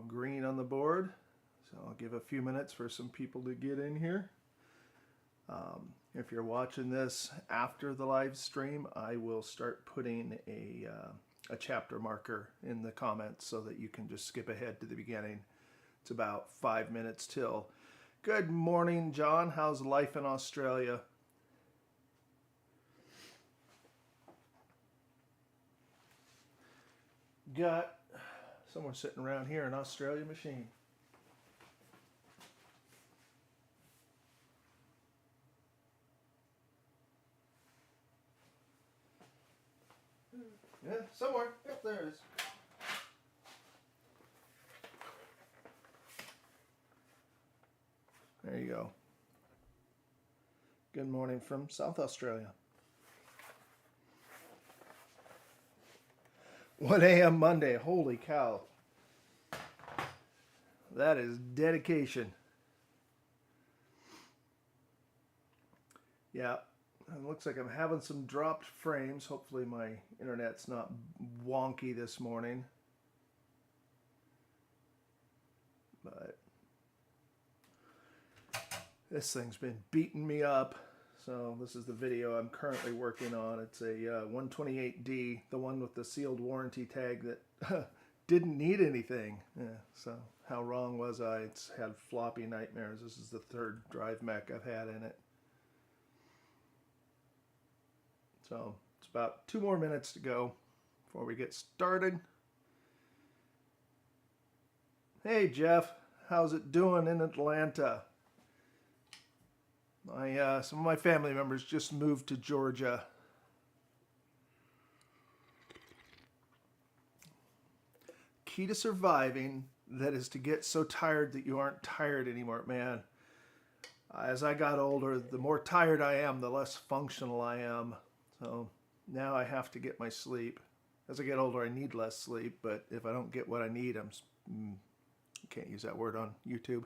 green on the board. So I'll give a few minutes for some people to get in here. If you're watching this after the live stream, I will start putting a chapter marker in the comments so that you can just skip ahead to the beginning. It's about 5 minutes till. Good morning, John. How's life in Australia? Got someone sitting around here, an Australia machine. Yeah, somewhere. Yep, there it is. There you go. Good morning from South Australia. 1 a.m. Monday. Holy cow. That is dedication. Yeah. It looks like I'm having some dropped frames. Hopefully my internet's not wonky this morning. But this thing's been beating me up. So this is the video I'm currently working on. It's a 128D, the one with the sealed warranty tag that didn't need anything. Yeah, so how wrong was I? It's had floppy nightmares. This is the third drive mech I've had in it. So it's about 2 more minutes to go before we get started. Hey Jeff, how's it doing in Atlanta? Some of my family members just moved to Georgia. Key to surviving, that is to get so tired that you aren't tired anymore. Man, as I got older, the more tired I am, the less functional I am. So now I have to get my sleep. As I get older, I need less sleep, but if I don't get what I need, can't use that word on YouTube.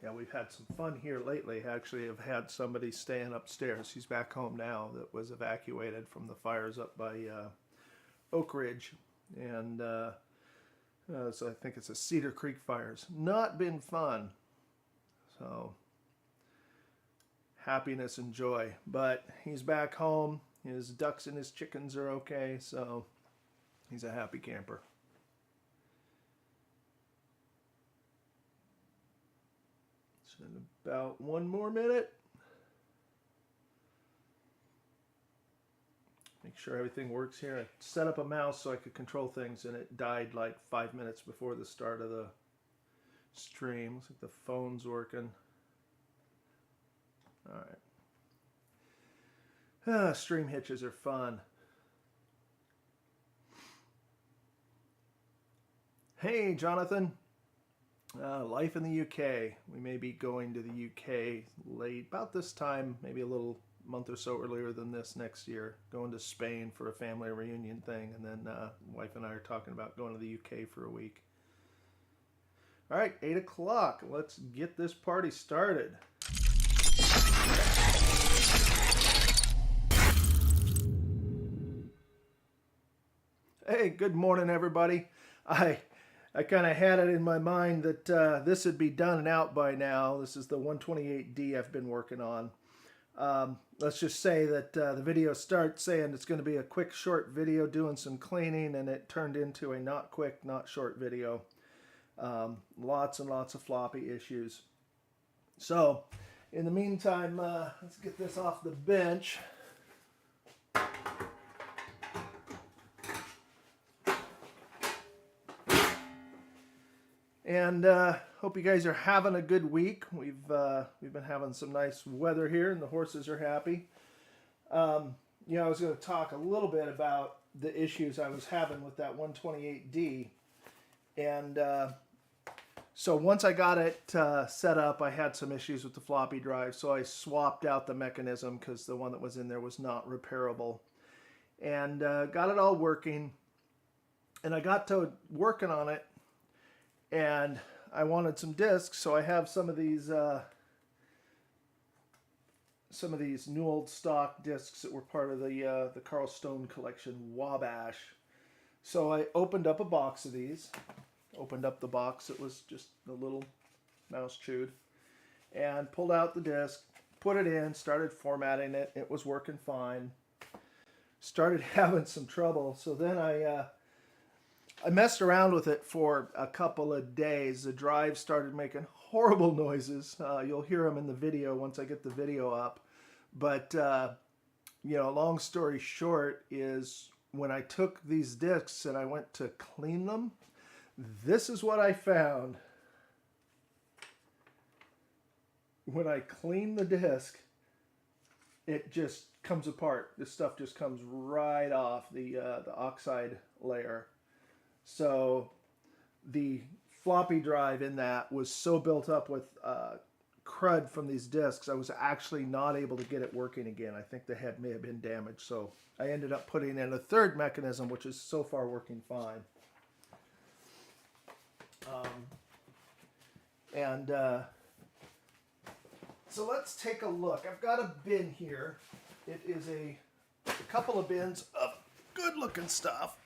Yeah, we've had some fun here lately. Actually, I've had somebody staying upstairs. He's back home now that was evacuated from the fires up by Oak Ridge. And so I think it's a Cedar Creek fires. Not been fun. So, happiness and joy. But he's back home. His ducks and his chickens are okay. So, he's a happy camper. In about 1 more minute. Make sure everything works here. I set up a mouse so I could control things and it died like 5 minutes before the start of the stream. Looks like the phone's working. Alright. Stream hitches are fun. Hey Jonathan. Life in the UK. We may be going to the UK late, about this time, maybe a little month or so earlier than this next year. Going to Spain for a family reunion thing, and then wife and I are talking about going to the UK for a week. All right, 8 o'clock. Let's get this party started. Hey, good morning, everybody. I kind of had it in my mind that this would be done and out by now. This is the 128D I've been working on. Let's just say that the video starts saying it's going to be a quick, short video doing some cleaning, and it turned into a not quick, not short video. Lots and lots of floppy issues. So, in the meantime, let's get this off the bench. And hope you guys are having a good week. We've been having some nice weather here, and the horses are happy. I was going to talk a little bit about the issues I was having with that 128D. And so once I got it set up, I had some issues with the floppy drive, so I swapped out the mechanism because the one that was in there was not repairable. And got it all working. And I got to working on it. And I wanted some discs, so I have some of these some of these new old stock discs that were part of the Carl Stone collection, Wabash. So I opened up a box of these. Opened up the box. It was just a little mouse chewed. And pulled out the disc, put it in, started formatting it. It was working fine. Started having some trouble. So then I messed around with it for a couple of days. The drive started making horrible noises. You'll hear them in the video once I get the video up. But, you know, long story short is when I took these discs and I went to clean them, this is what I found. When I clean the disc, it just comes apart. This stuff just comes right off the oxide layer. So the floppy drive in that was so built up with crud from these discs, I was actually not able to get it working again. I think the head may have been damaged. So I ended up putting in a third mechanism, which is so far working fine. So let's take a look. I've got a bin here. It is a couple of bins of good looking stuff.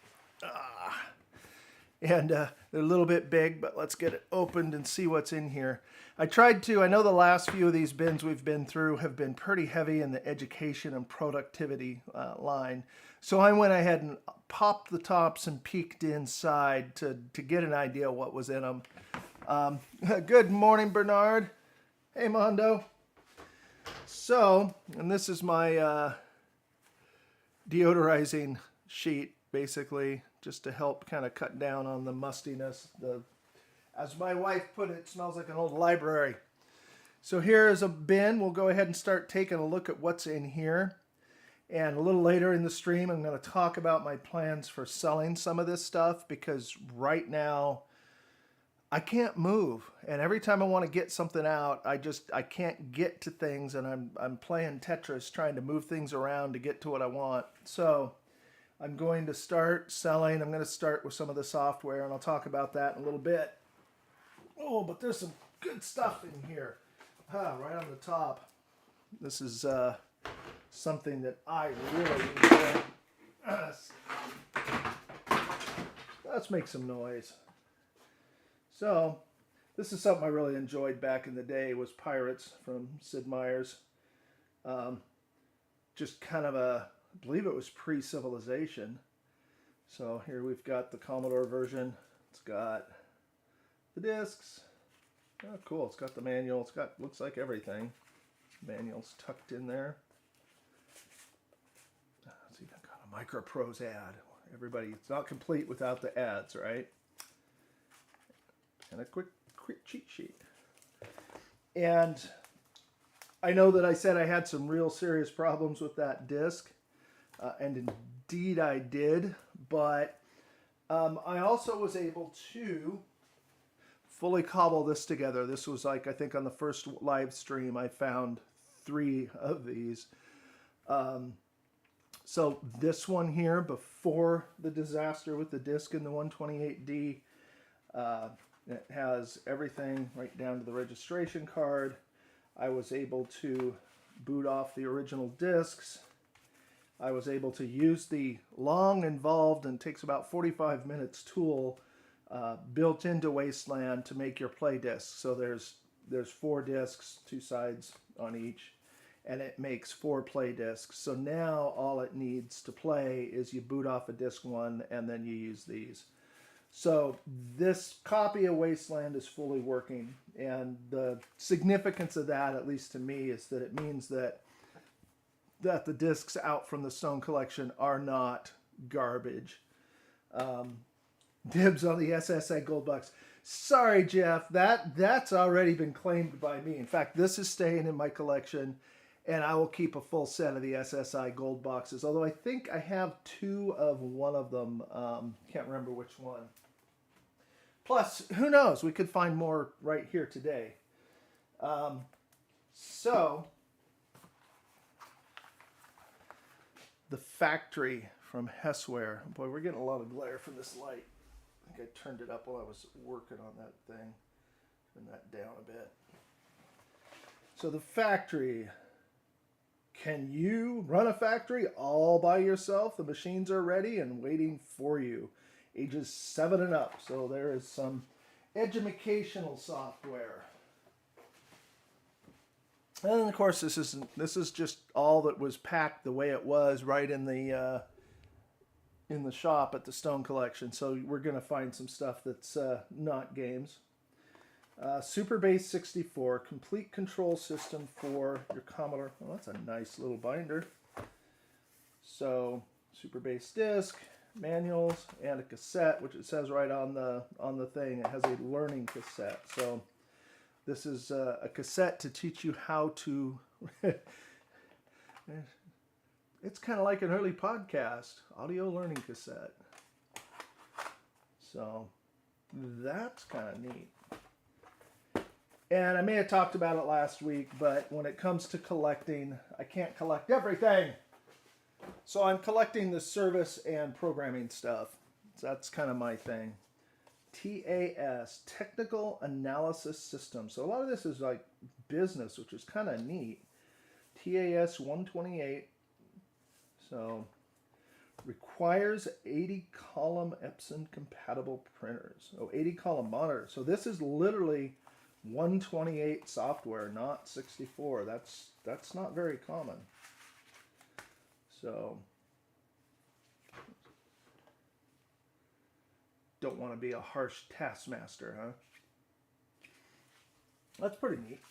And they're a little bit big, but let's get it opened and see what's in here. I know the last few of these bins we've been through have been pretty heavy in the education and productivity line. So I went ahead and popped the tops and peeked inside to get an idea of what was in them. Good morning, Bernard. Hey, Mondo. So, and this is my deodorizing sheet, basically, just to help kind of cut down on the mustiness. As my wife put it, smells like an old library. So here is a bin. We'll go ahead and start taking a look at what's in here. And a little later in the stream, I'm going to talk about my plans for selling some of this stuff, because right now I can't move. And every time I want to get something out, I can't get to things, and I'm playing Tetris trying to move things around to get to what I want. So I'm going to start selling. I'm going to start with some of the software, and I'll talk about that in a little bit. Oh, but there's some good stuff in here. Right on the top. This is something that I really enjoy. Let's make some noise. So, this is something I really enjoyed back in the day, was Pirates from Sid Meier's. Just kind of I believe it was pre-Civilization. So here we've got the Commodore version. It's got the discs. Oh, cool. It's got the manual. It's got, looks like everything. Manual's tucked in there. It's even got a MicroProse ad. Everybody, it's not complete without the ads, right? And a quick cheat sheet. And I know that I said I had some real serious problems with that disc, and indeed I did, but I also was able to fully cobble this together. This was like, I think on the first live stream, I found 3 of these. So this one here, before the disaster with the disc in the 128D, it has everything right down to the registration card. I was able to boot off the original discs. I was able to use the long, involved, and takes about 45 minutes tool built into Wasteland to make your play discs. So there's 4 discs, 2 sides on each, and it makes 4 play discs. So now all it needs to play is you boot off a disc 1 and then you use these. So this copy of Wasteland is fully working, and the significance of that, at least to me, is that it means that the discs out from the Stone collection are not garbage. Dibs on the SSI Gold Box. Sorry, Jeff, that's already been claimed by me. In fact, this is staying in my collection, and I will keep a full set of the SSI Gold Boxes, although I think I have 2 of one of them. Can't remember which one. Plus, who knows? We could find more right here today. So, the Factory from Hessware. Boy, we're getting a lot of glare from this light. I think I turned it up while I was working on that thing. Turn that down a bit. So the Factory. Can you run a factory all by yourself? The machines are ready and waiting for you. Ages 7 and up. So there is some educational software. And of course, this is just all that was packed the way it was right in the shop at the Stone Collection. So we're going to find some stuff that's not games. Super Base 64, complete control system for your Commodore. Well, that's a nice little binder. So, Super Base disc, manuals, and a cassette, which it says right on the thing. It has a learning cassette. So, this is a cassette to teach you how to. It's kind of like an early podcast, audio learning cassette. So, that's kind of neat. And I may have talked about it last week, but when it comes to collecting, I can't collect everything. So I'm collecting the service and programming stuff. So that's kind of my thing. TAS, Technical Analysis System. So a lot of this is like business, which is kind of neat. TAS 128. So requires 80-column Epson compatible printers. Oh, 80-column monitor. So this is literally 128 software, not 64. That's not very common. So don't want to be a harsh taskmaster, huh? That's pretty neat.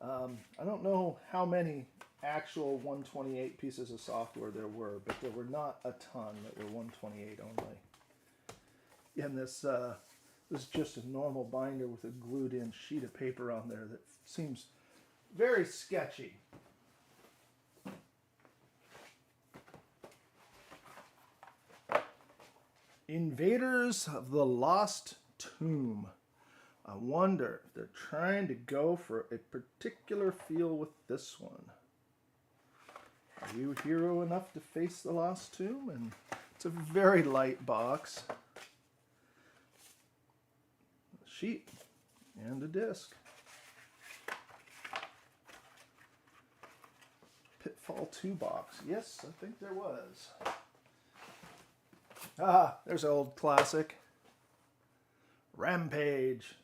I don't know how many actual 128 pieces of software there were, but there were not a ton that were 128 only. And this is just a normal binder with a glued-in sheet of paper on there that seems very sketchy. Invaders of the Lost Tomb. I wonder if they're trying to go for a particular feel with this one. Are you hero enough to face the Lost Tomb? And it's a very light box. Sheet and a disc. Pitfall 2 box. Yes, I think there was. Ah, there's an old classic. Rampage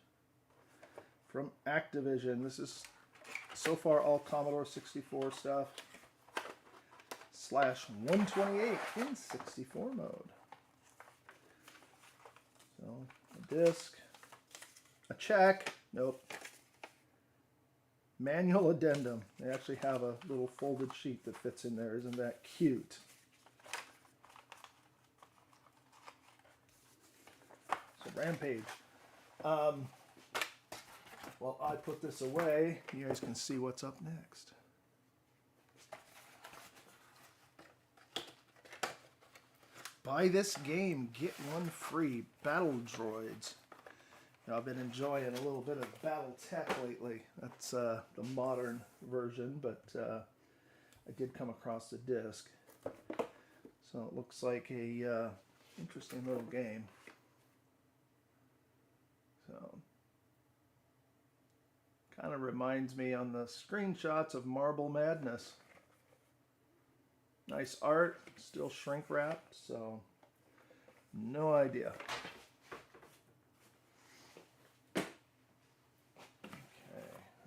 from Activision. This is so far all Commodore 64 stuff. / 128 in 64 mode. So, a disc. A check. Nope. Manual addendum. They actually have a little folded sheet that fits in there. Isn't that cute? So Rampage. While I put this away, you guys can see what's up next. Buy this game, get one free. Battle Droids. I've been enjoying a little bit of Battle Tech lately. That's the modern version, but I did come across the disc. So it looks like a interesting little game. So kind of reminds me on the screenshots of Marble Madness. Nice art, still shrink wrapped, so no idea.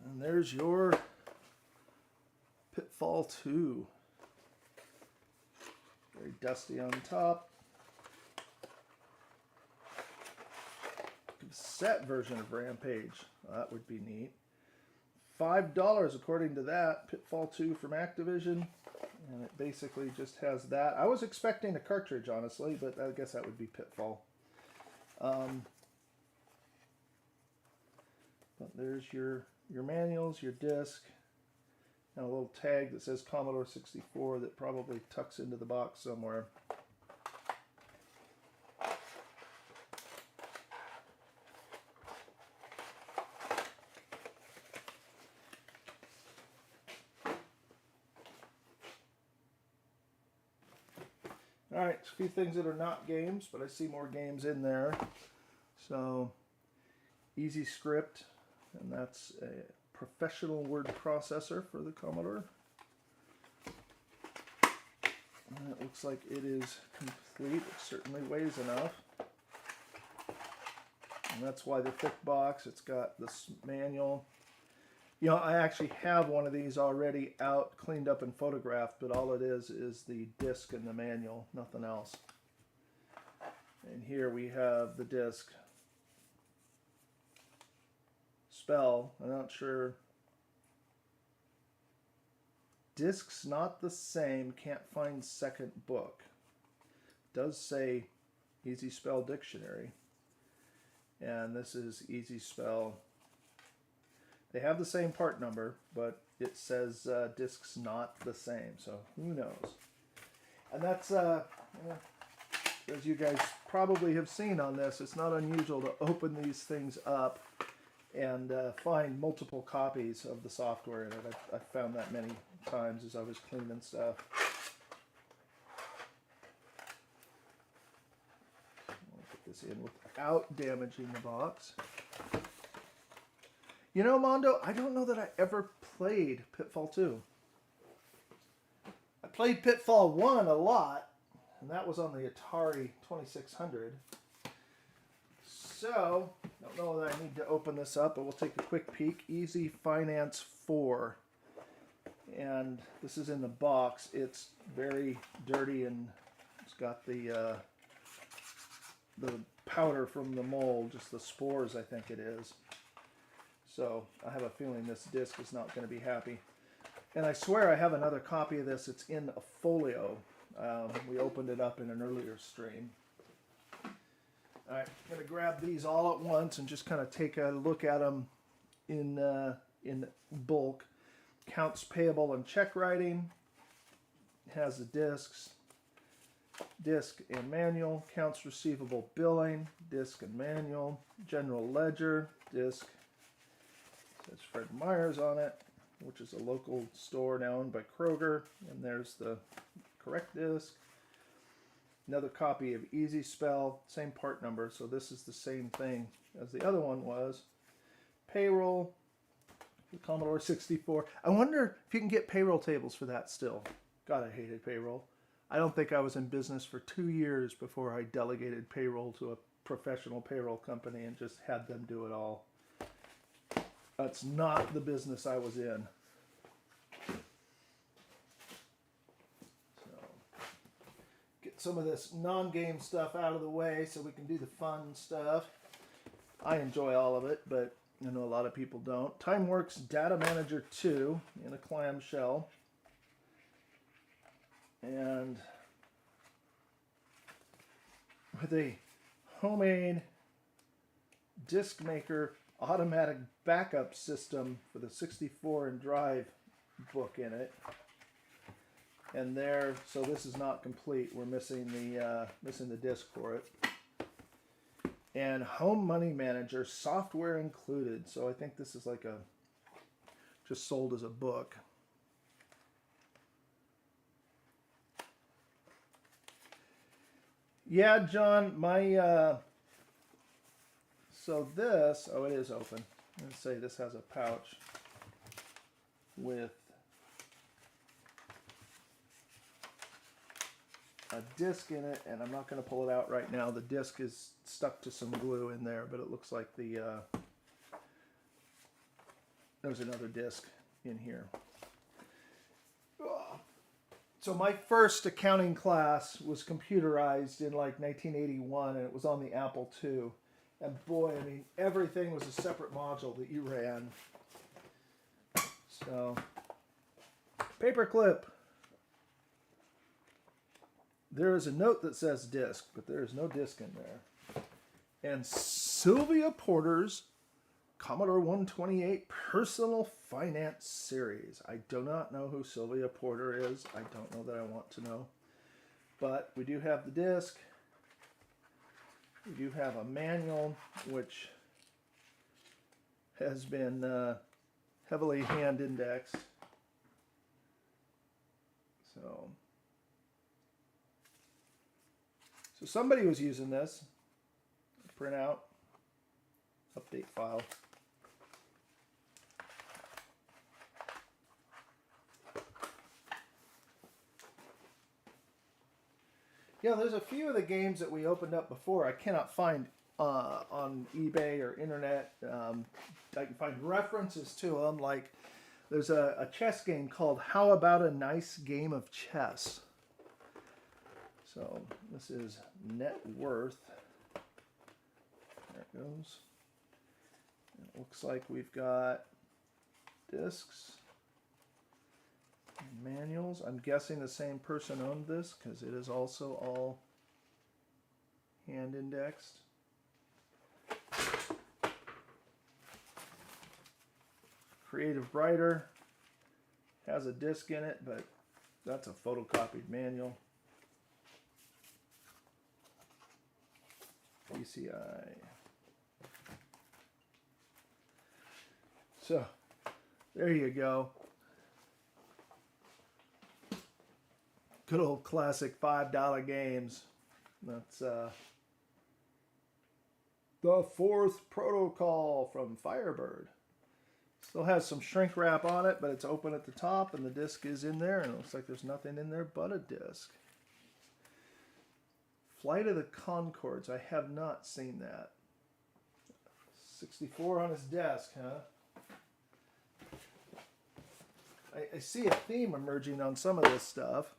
And there's your Pitfall 2. Very dusty on top. Cassette version of Rampage. That would be neat. $5 according to that. Pitfall 2 from Activision. And it basically just has that. I was expecting a cartridge, honestly, but I guess that would be Pitfall. But there's your manuals, your disc, and a little tag that says Commodore 64 that probably tucks into the box somewhere. Alright, a few things that are not games, but I see more games in there. So, Easy Script, and that's a professional word processor for the Commodore. And it looks like it is complete. It certainly weighs enough. And that's why the thick box. It's got this manual. You know, I actually have one of these already out, cleaned up and photographed, but all it is the disc and the manual, nothing else. And here we have the disc. Spell, I'm not sure. Disc's not the same, can't find second book. Does say Easy Spell Dictionary. And this is Easy Spell. They have the same part number, but it says disc's not the same, so who knows. And that's, as you guys probably have seen on this, it's not unusual to open these things up and find multiple copies of the software in it. I've found that many times as I was cleaning stuff. I'll put this in without damaging the box. You know, Mondo, I don't know that I ever played Pitfall 2. I played Pitfall 1 a lot, and that was on the Atari 2600. So, I don't know that I need to open this up, but we'll take a quick peek. Easy Finance 4. And this is in the box. It's very dirty, and it's got the powder from the mold, just the spores, I think it is. So I have a feeling this disc is not going to be happy. And I swear I have another copy of this. It's in a folio. We opened it up in an earlier stream. All right, I'm going to grab these all at once and just kind of take a look at them in bulk. Accounts payable and check writing. It has the discs. Disc and manual. Accounts receivable billing. Disc and manual. General ledger. Disc. There's Fred Meyer's on it, which is a local store now owned by Kroger. And there's the correct disc. Another copy of Easy Spell, same part number, so this is the same thing as the other one was. Payroll, the Commodore 64. I wonder if you can get payroll tables for that still. God, I hated payroll. I don't think I was in business for 2 years before I delegated payroll to a professional payroll company and just had them do it all. That's not the business I was in. So, get some of this non-game stuff out of the way so we can do the fun stuff. I enjoy all of it, but I know a lot of people don't. TimeWorks Data Manager 2 in a clamshell. And with a homemade disk maker automatic backup system for the 64 and drive book in it. And there, so this is not complete. We're missing the disk for it. And Home Money Manager, software included. So I think this is like just sold as a book. Yeah, John, so this, oh, it is open. Let's say this has a pouch with a disc in it, and I'm not going to pull it out right now. The disc is stuck to some glue in there, but it looks like there's another disc in here. So my first accounting class was computerized in like 1981, and it was on the Apple II. And boy, I mean, everything was a separate module that you ran. So, paperclip. There is a note that says disk, but there is no disk in there. And Sylvia Porter's Commodore 128 Personal Finance Series. I do not know who Sylvia Porter is. I don't know that I want to know. But we do have the disk. We do have a manual, which has been heavily hand indexed. So somebody was using this. Print out, update file. You know, there's a few of the games that we opened up before I cannot find on eBay or internet. I can find references to them, like there's a chess game called How About a Nice Game of Chess. So this is net worth. There it goes. It looks like we've got discs, manuals. I'm guessing the same person owned this because it is also all hand indexed. Creative Writer has a disc in it, but that's a photocopied manual. PCI. So there you go. Good old classic $5 games. That's the Fourth Protocol from Firebird. Still has some shrink wrap on it, but it's open at the top and the disc is in there, and it looks like there's nothing in there but a disc. Flight of the Conchords. I have not seen that. 64 on his desk, huh? I see a theme emerging on some of this stuff.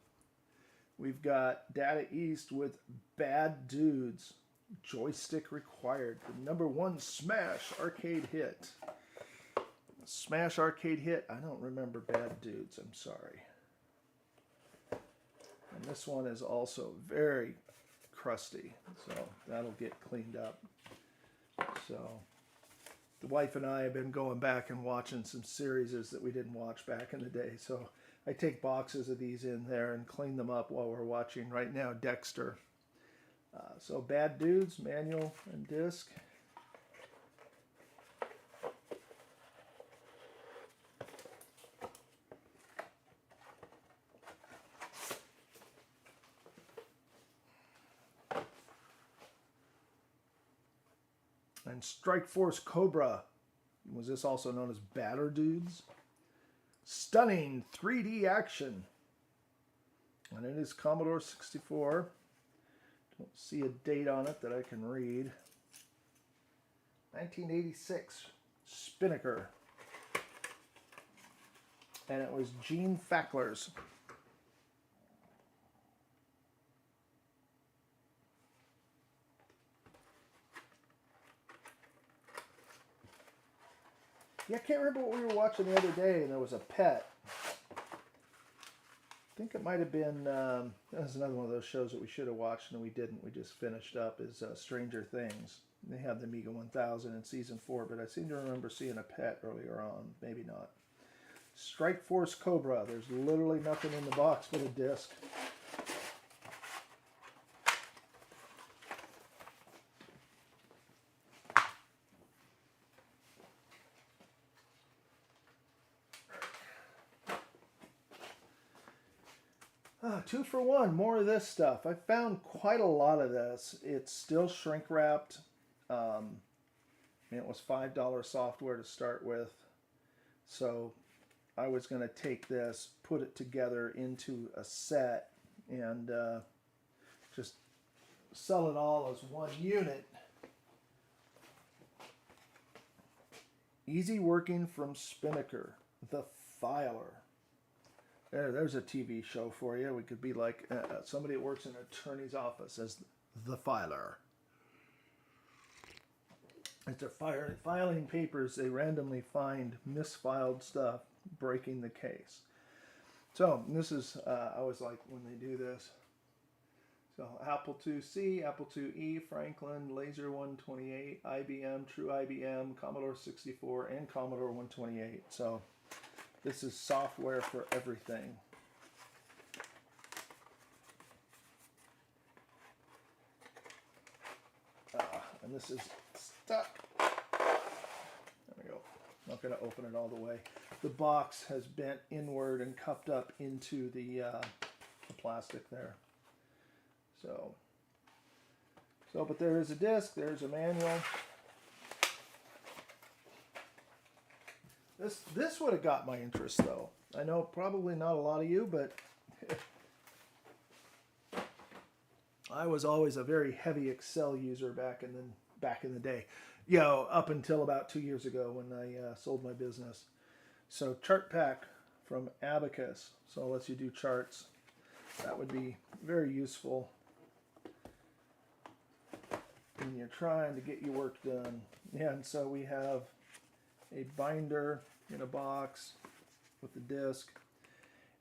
We've got Data East with Bad Dudes. Joystick required. The #1 Smash arcade hit. Smash arcade hit. I don't remember Bad Dudes. I'm sorry. And this one is also very crusty, so that'll get cleaned up. So the wife and I have been going back and watching some series that we didn't watch back in the day. So I take boxes of these in there and clean them up while we're watching right now Dexter. So Bad Dudes, manual and disc. And Strike Force Cobra. Was this also known as Batter Dudes? Stunning 3D action. And it is Commodore 64. Don't see a date on it that I can read. 1986. Spinnaker. And it was Gene Fackler's. Yeah, I can't remember what we were watching the other day, and there was a pet. I think it might have been, that was another one of those shows that we should have watched and we didn't. We just finished up, is Stranger Things. They have the Amiga 1000 in season 4, but I seem to remember seeing a pet earlier on. Maybe not. Strike Force Cobra. There's literally nothing in the box but a disc. Two for one, more of this stuff. I found quite a lot of this. It's still shrink wrapped. It was $5 software to start with. So I was going to take this, put it together into a set, and just sell it all as one unit. Easy Working from Spinnaker, The Filer. There's a TV show for you. We could be like somebody that works in an attorney's office as the filer. As they're filing papers, they randomly find misfiled stuff, breaking the case. So this is, I always like when they do this. So Apple IIc, Apple IIe, Franklin, Laser 128, IBM, True IBM, Commodore 64, and Commodore 128. So this is software for everything. And this is stuck. There we go. Not going to open it all the way. The box has bent inward and cupped up into the plastic there. So, but there is a disc. There's a manual. This would have got my interest, though. I know probably not a lot of you, but I was always a very heavy Excel user back in the day. You know, up until about 2 years ago when I sold my business. So chart pack from Abacus. So it lets you do charts. That would be very useful when you're trying to get your work done. Yeah, and so we have a binder in a box with the disc.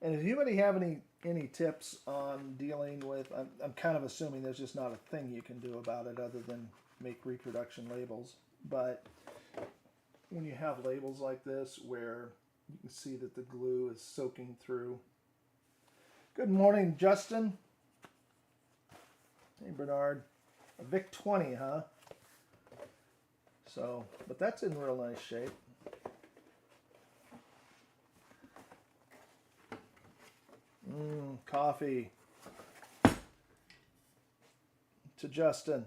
And if anybody have any tips on dealing with, I'm kind of assuming there's just not a thing you can do about it other than make reproduction labels. But when you have labels like this where you can see that the glue is soaking through. Good morning, Justin. Hey, Bernard. A Vic 20, huh? So, but that's in real nice shape. Coffee. To Justin.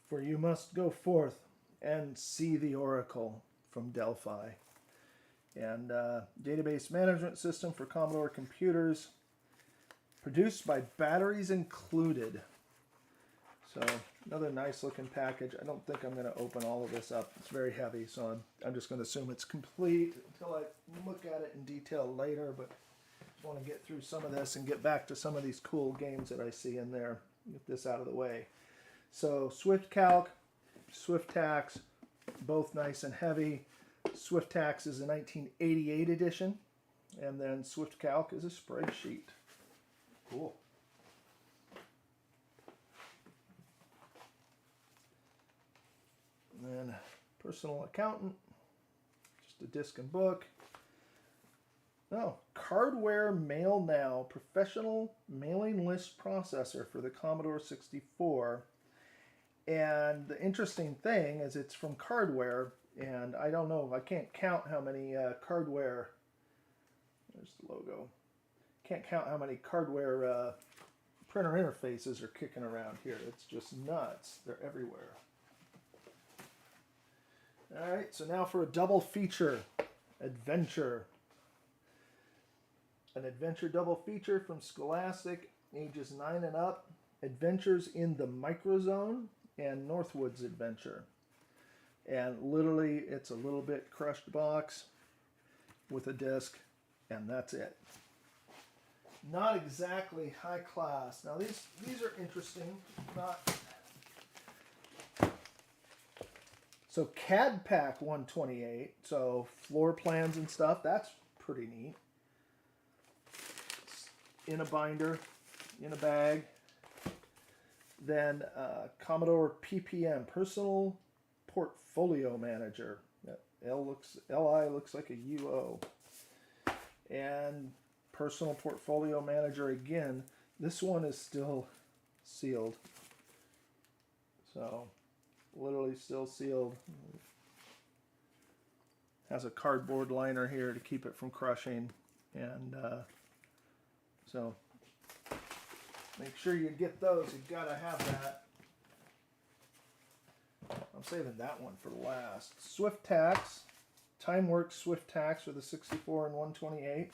For you must go forth and see the oracle from Delphi. And database management system for Commodore computers, produced by Batteries Included. So another nice looking package. I don't think I'm going to open all of this up. It's very heavy, so I'm just going to assume it's complete until I look at it in detail later. But I just want to get through some of this and get back to some of these cool games that I see in there. Get this out of the way. So Swift Calc, Swift Tax, both nice and heavy. Swift Tax is a 1988 edition, and then Swift Calc is a spreadsheet. Cool. And then Personal Accountant, just a disc and book. Oh, Cardware Mail Now Professional Mailing List Processor for the Commodore 64. And the interesting thing is it's from Cardware, and I don't know, I can't count how many Cardware, there's the logo, can't count how many Cardware printer interfaces are kicking around here. It's just nuts. They're everywhere. All right, so now for a double feature, Adventure. An adventure double feature from Scholastic, ages 9 and up, Adventures in the Microzone and Northwoods Adventure. And literally, it's a little bit crushed box with a disc, and that's it. Not exactly high class. Now these are interesting. So CAD Pack 128, so floor plans and stuff, that's pretty neat. In a binder, in a bag. Then Commodore PPM, Personal Portfolio Manager. LI looks like a UO. And Personal Portfolio Manager again. This one is still sealed. So, literally still sealed. Has a cardboard liner here to keep it from crushing. And so, make sure you get those. You've got to have that. I'm saving that one for last. Swift Tax. TimeWorks Swift Tax for the 64 and 128.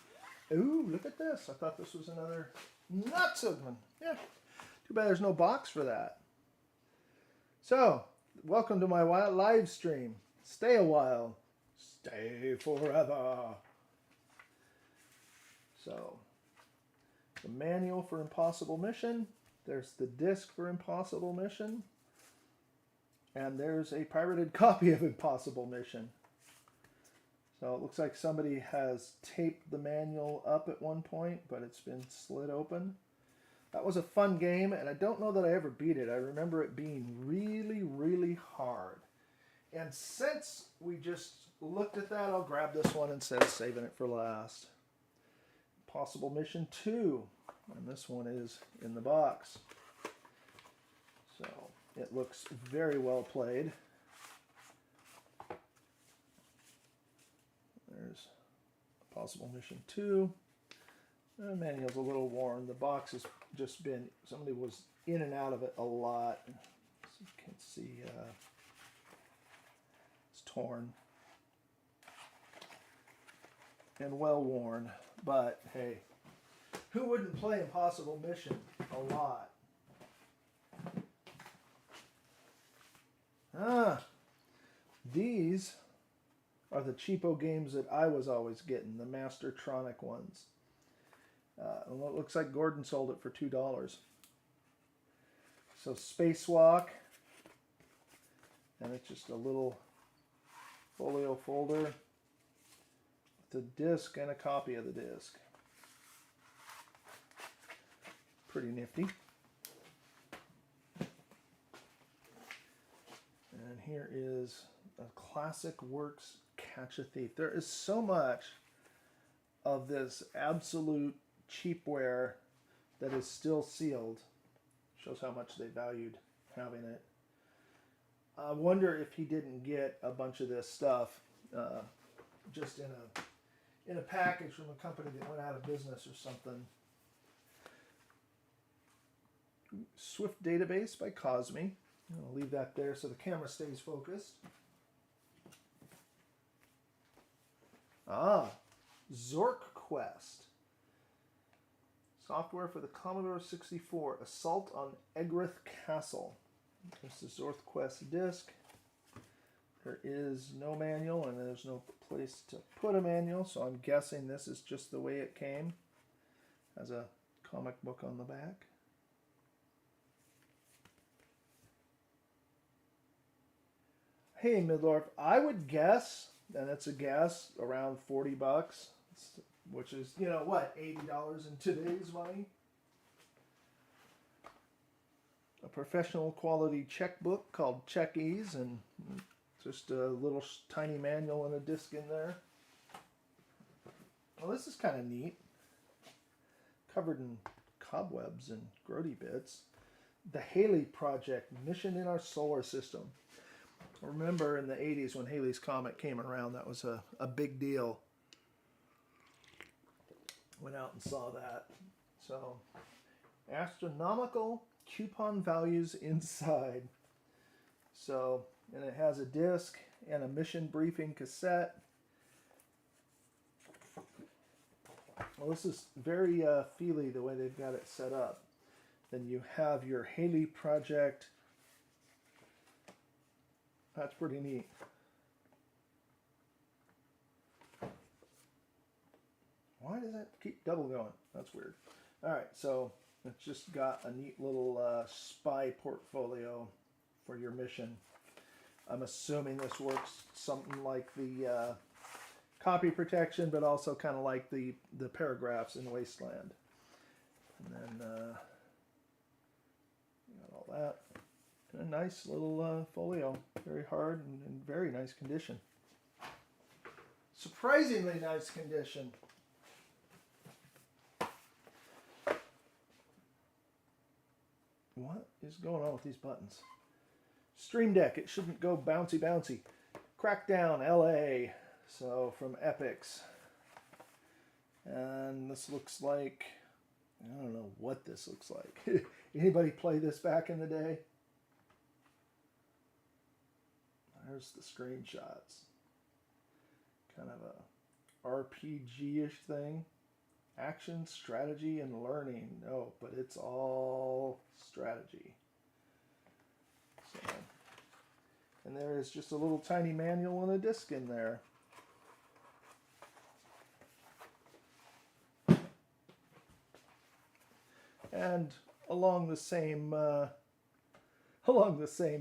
Ooh, look at this. I thought this was another nuts one. Yeah. Too bad there's no box for that. So, welcome to my live stream. Stay a while. Stay forever. So, the manual for Impossible Mission. There's the disc for Impossible Mission. And there's a pirated copy of Impossible Mission. So it looks like somebody has taped the manual up at one point, but it's been slid open. That was a fun game, and I don't know that I ever beat it. I remember it being really, really hard. And since we just looked at that, I'll grab this one instead of saving it for last. Impossible Mission 2. And this one is in the box. So it looks very well played. There's Impossible Mission 2. The manual's a little worn. The box has just been, somebody was in and out of it a lot. So you can see it's torn and well worn. But hey, who wouldn't play Impossible Mission a lot? These are the cheapo games that I was always getting, the Mastertronic ones. Well, it looks like Gordon sold it for $2. So Spacewalk, and it's just a little folio folder with a disc and a copy of the disc. Pretty nifty. And here is a Classic Works Catch a Thief. There is so much of this absolute cheapware that is still sealed. Shows how much they valued having it. I wonder if he didn't get a bunch of this stuff just in a package from a company that went out of business or something. Swift Database by Cosme. I'll leave that there so the camera stays focused. Zork Quest. Software for the Commodore 64. Assault on Egrith Castle. There's the Zork Quest disc. There is no manual and there's no place to put a manual, so I'm guessing this is just the way it came. Has a comic book on the back. Hey, Midlorf, I would guess, and it's a guess, around 40 bucks, which is, you know, what, $80 in today's money? A professional quality checkbook called Check Ease, and just a little tiny manual and a disc in there. Well, this is kind of neat. Covered in cobwebs and grody bits. The Halley Project, Mission in Our Solar System. Remember in the 80s when Halley's Comet came around, that was a big deal. Went out and saw that. So, astronomical coupon values inside. So, and it has a disc and a mission briefing cassette. Well, this is very feely the way they've got it set up. Then you have your Halley Project. That's pretty neat. Why does that keep double going? That's weird. All right, so it's just got a neat little spy portfolio for your mission. I'm assuming this works something like the copy protection, but also kind of like the paragraphs in Wasteland. And then you got all that. A nice little folio, very hard and in very nice condition. Surprisingly nice condition. What is going on with these buttons? Stream Deck, it shouldn't go bouncy bouncy. Crackdown LA, so from Epix. And this looks like, I don't know what this looks like. Anybody play this back in the day? There's the screenshots. Kind of a RPG-ish thing. Action, strategy, and learning. No, but it's all strategy. So, and there is just a little tiny manual and a disc in there. And along the same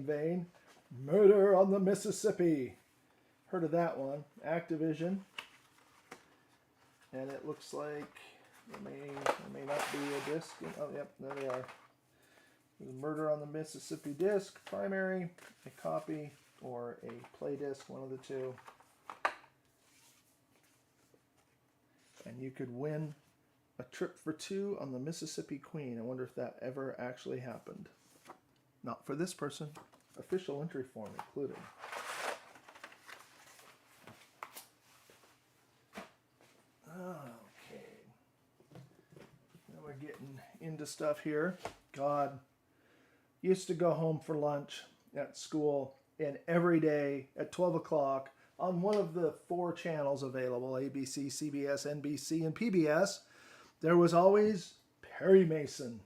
vein, Murder on the Mississippi. Heard of that one? Activision. And it looks like there may not be a disc. Oh, yep, there they are. Murder on the Mississippi disc, primary, a copy, or a play disc, one of the two. And you could win a trip for two on the Mississippi Queen. I wonder if that ever actually happened. Not for this person. Official entry form included. Okay. into stuff here. God, used to go home for lunch at school, and every day at 12 o'clock on one of the 4 channels available, ABC, CBS, NBC, and PBS, there was always Perry Mason.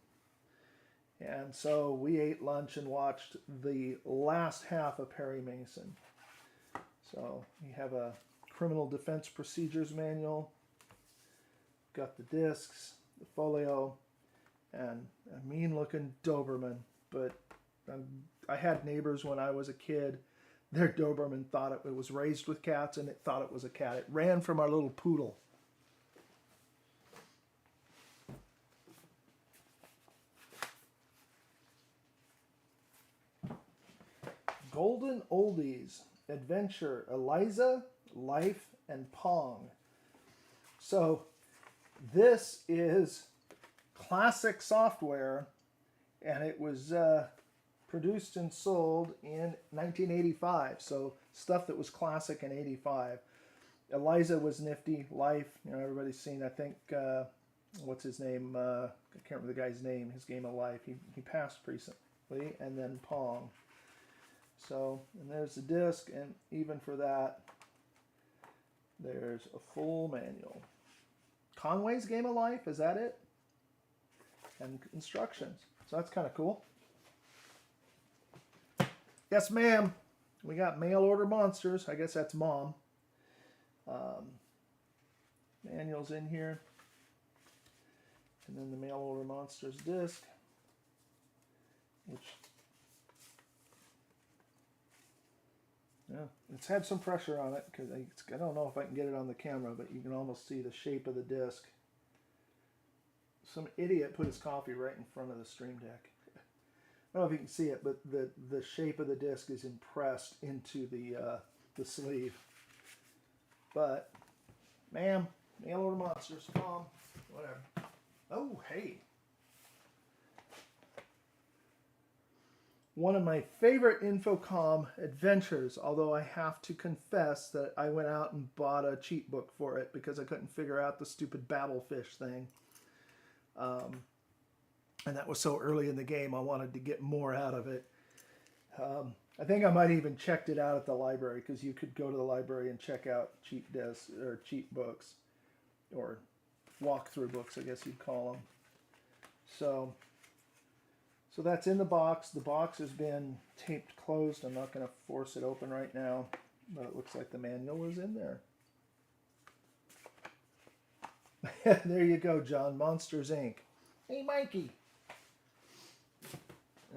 And so we ate lunch and watched the last half of Perry Mason. So we have a criminal defense procedures manual, got the discs, the folio, and a mean looking Doberman. But I had neighbors when I was a kid. Their Doberman thought it was raised with cats, and it thought it was a cat. It ran from our little poodle. Golden Oldies, Adventure, Eliza, Life, and Pong. So this is classic software, and it was produced and sold in 1985. So stuff that was classic in 85. Eliza was nifty. Life, everybody's seen, I think, what's his name? I can't remember the guy's name, his game of life. He passed recently. And then Pong. So, and there's the disc, and even for that, there's a full manual. Conway's Game of Life, is that it? And instructions. So that's kind of cool. Yes, ma'am. We got mail order monsters. I guess that's Mom. Manual's in here. And then the mail order monsters disc, which, yeah, it's had some pressure on it because I don't know if I can get it on the camera, but you can almost see the shape of the disc. Some idiot put his coffee right in front of the Stream Deck. I don't know if you can see it, but the shape of the disc is impressed into the sleeve. But, ma'am, mail order monsters, Mom, whatever. Oh, hey. One of my favorite Infocom adventures, although I have to confess that I went out and bought a cheat book for it because I couldn't figure out the stupid babble fish thing. And that was so early in the game, I wanted to get more out of it. I think I might even checked it out at the library, because you could go to the library and check out cheat discs or cheat books, or walkthrough books, I guess you'd call them. So that's in the box. The box has been taped closed. I'm not going to force it open right now, but it looks like the manual is in there. There you go, John. Monsters, Inc. Hey, Mikey.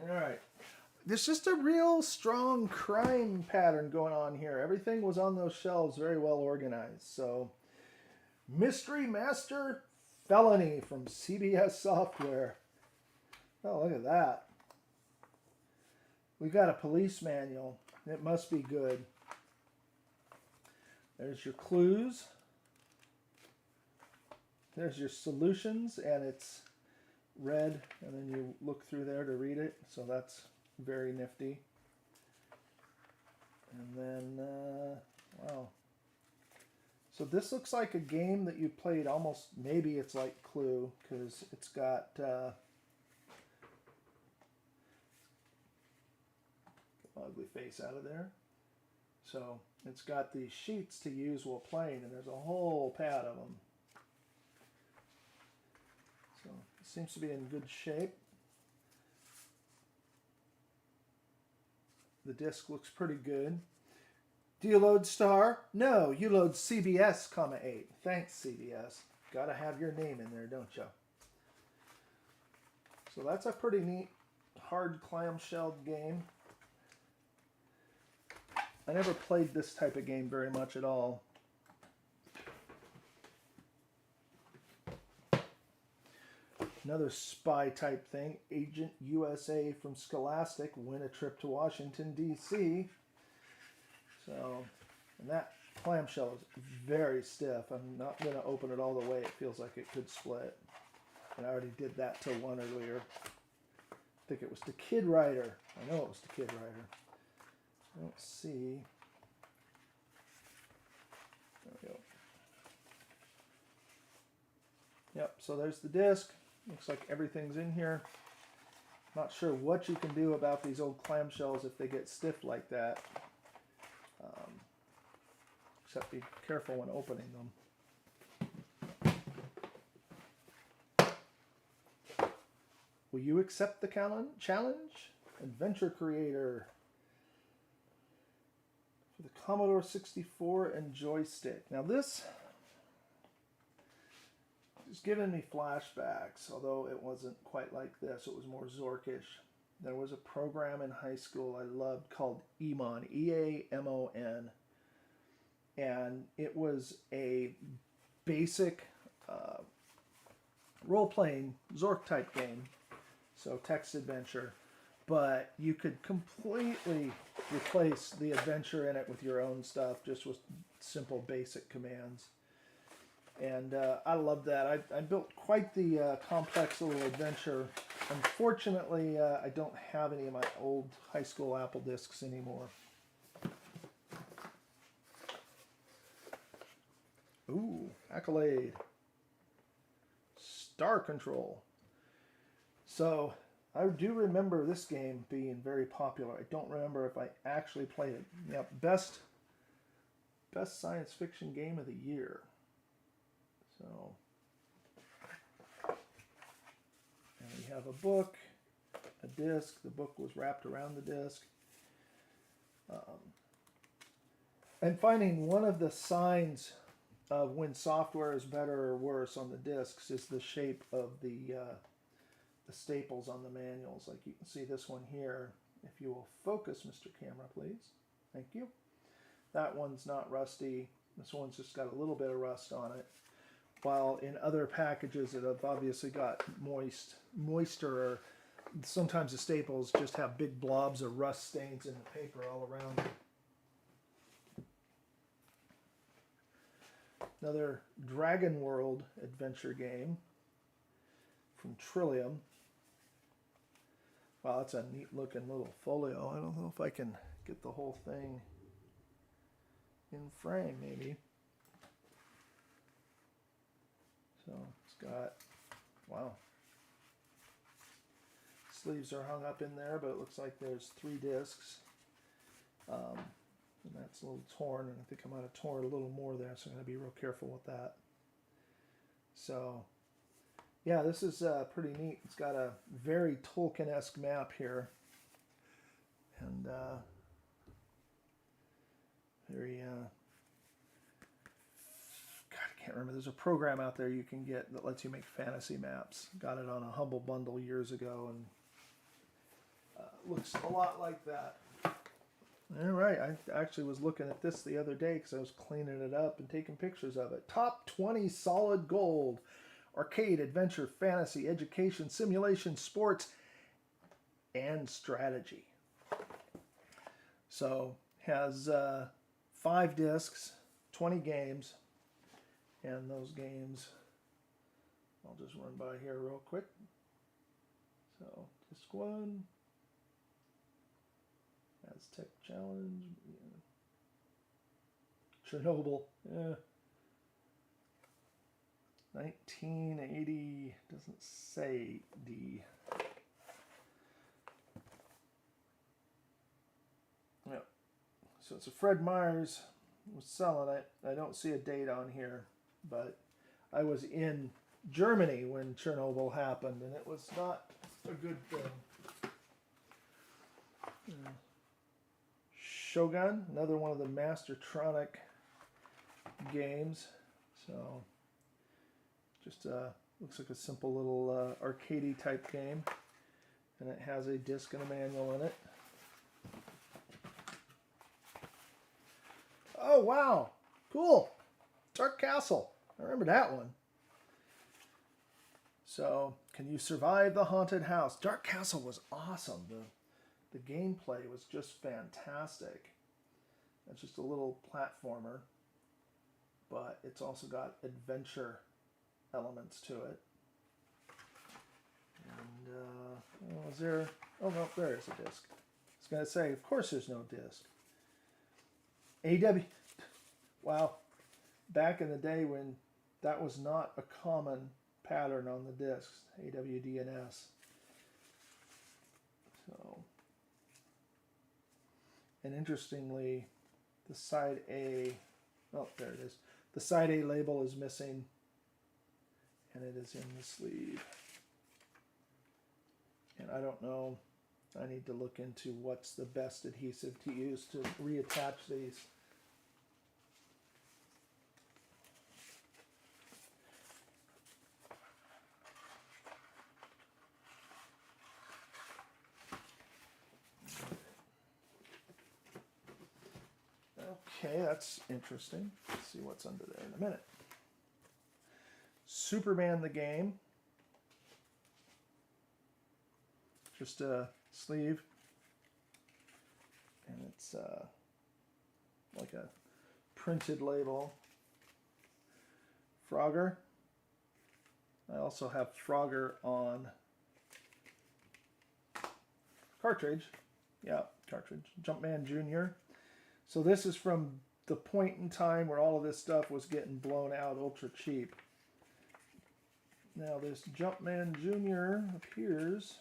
All right. There's just a real strong crime pattern going on here. Everything was on those shelves very well organized. So, Mystery Master Felony from CBS Software. Oh, look at that. We've got a police manual. It must be good. There's your clues. There's your solutions, and it's red, and then you look through there to read it. So that's very nifty. And then, wow. So this looks like a game that you played almost, maybe it's like Clue, because it's got ugly face out of there. So it's got these sheets to use while playing, and there's a whole pad of them. So it seems to be in good shape. The disc looks pretty good. Do you load Star? No, you load CBS, 8. Thanks, CBS. Gotta have your name in there, don't you? So that's a pretty neat hard clamshelled game. I never played this type of game very much at all. Another spy type thing. Agent USA from Scholastic. Win a trip to Washington, D.C. So, and that clamshell is very stiff. I'm not going to open it all the way. It feels like it could split. And I already did that to one earlier. I think it was the Kid Rider. I know it was the Kid Rider. I don't see. There we go. Yep, so there's the disc. Looks like everything's in here. Not sure what you can do about these old clamshells if they get stiff like that. Except be careful when opening them. Will you accept the challenge? Adventure Creator. For the Commodore 64 and joystick. Now this is giving me flashbacks, although it wasn't quite like this. It was more Zorkish. There was a program in high school I loved called EAMON, E-A-M-O-N. And it was a basic role-playing Zork type game. So text adventure. But you could completely replace the adventure in it with your own stuff, just with simple basic commands. And I love that. I built quite the complex little adventure. Unfortunately, I don't have any of my old high school Apple discs anymore. Ooh, Accolade. Star Control. So, I do remember this game being very popular. I don't remember if I actually played it. Yep, best science fiction game of the year. So, and we have a book, a disc. The book was wrapped around the disc. And finding one of the signs of when software is better or worse on the discs is the shape of the staples on the manuals. Like you can see this one here. If you will focus, Mr. Camera, please. Thank you. That one's not rusty. This one's just got a little bit of rust on it. While in other packages that have obviously got moisture, or sometimes the staples just have big blobs of rust stains in the paper all around them. Another Dragon World adventure game from Trillium. Wow, that's a neat looking little folio. I don't know if I can get the whole thing in frame, maybe. So it's got, wow. Sleeves are hung up in there, but it looks like there's 3 discs. And that's a little torn, and I think I might have torn a little more there, so I'm going to be real careful with that. So, yeah, this is pretty neat. It's got a very Tolkien-esque map here. And very, God, I can't remember. There's a program out there you can get that lets you make fantasy maps. Got it on a Humble Bundle years ago, and looks a lot like that. All right, I actually was looking at this the other day because I was cleaning it up and taking pictures of it. Top 20 solid gold. Arcade, adventure, fantasy, education, simulation, sports, and strategy. So, has 5 discs, 20 games, and those games, I'll just run by here real quick. So, disc 1. Aztec Challenge, yeah. Chernobyl, yeah. 1980, doesn't say D. Yeah. So it's a Fred Myers was selling it. I don't see a date on here, but I was in Germany when Chernobyl happened, and it was not a good thing. Yeah. Shogun, another one of the Mastertronic games. So, just looks like a simple little arcadey type game. And it has a disc and a manual in it. Oh, wow. Cool. Dark Castle. I remember that one. So, can you survive the haunted house? Dark Castle was awesome. The gameplay was just fantastic. It's just a little platformer, but it's also got adventure elements to it. And, oh, is there... Oh, no, there is a disc. I was going to say, of course there's no disc. AW... Wow. Back in the day when that was not a common pattern on the discs, AWDNS. So, and interestingly, the side A, oh, there it is. The side A label is missing, and it is in the sleeve. And I don't know, I need to look into what's the best adhesive to use to reattach these. Okay, that's interesting. Let's see what's under there in a minute. Superman the game. Just a sleeve. And it's like a printed label. Frogger. I also have Frogger on cartridge. Yeah, cartridge. Jumpman Jr. So this is from the point in time where all of this stuff was getting blown out ultra cheap. Now this Jumpman Jr. appears.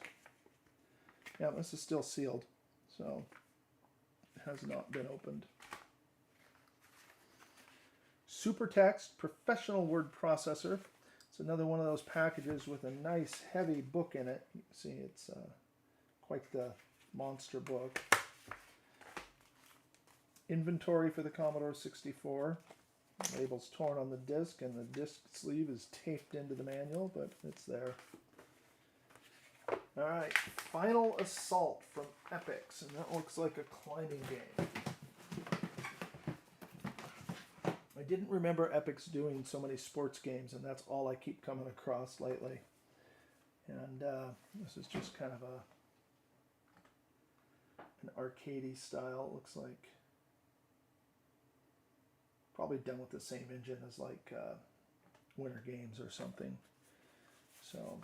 Yeah, this is still sealed, so it has not been opened. SuperText Professional Word Processor. It's another one of those packages with a nice heavy book in it. You can see it's quite the monster book. Inventory for the Commodore 64. Label's torn on the disc, and the disc sleeve is taped into the manual, but it's there. Alright, Final Assault from Epix, and that looks like a climbing game. I didn't remember Epix doing so many sports games, and that's all I keep coming across lately. And this is just kind of an arcadey style, it looks like. Probably done with the same engine as like Winter Games or something. So,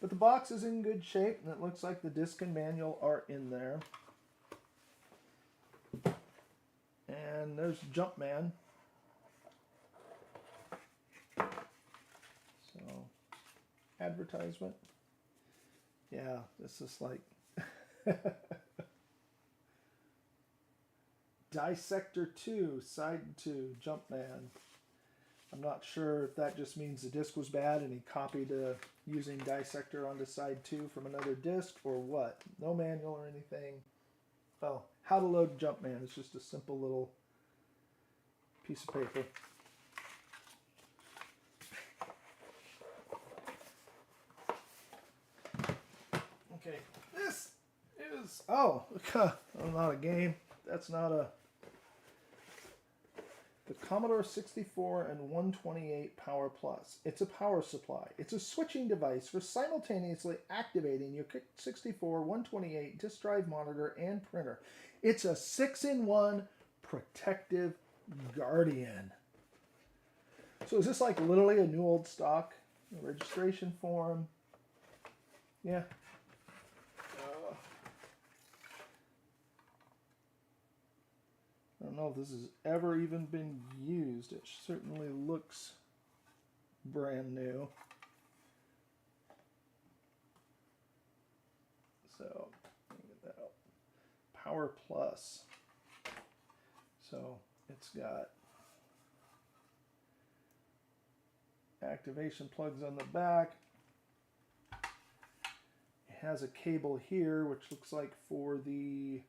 but the box is in good shape, and it looks like the disc and manual are in there. And there's Jumpman. So, advertisement. Yeah, this is like Dissector 2, Side 2, Jumpman. I'm not sure if that just means the disc was bad and he copied using Dissector onto Side 2 from another disc, or what. No manual or anything. Oh, how to load Jumpman. It's just a simple little piece of paper. Okay, this is, oh, not a game. That's not a, the Commodore 64 and 128 Power Plus. It's a power supply. It's a switching device for simultaneously activating your 64, 128 disk drive monitor and printer. It's a 6-in-1 protective guardian. So is this like literally a new old stock? A registration form? Yeah. I don't know if this has ever even been used. It certainly looks brand new. So, let me get that out. Power Plus. So, it's got activation plugs on the back. It has a cable here, which looks like for the,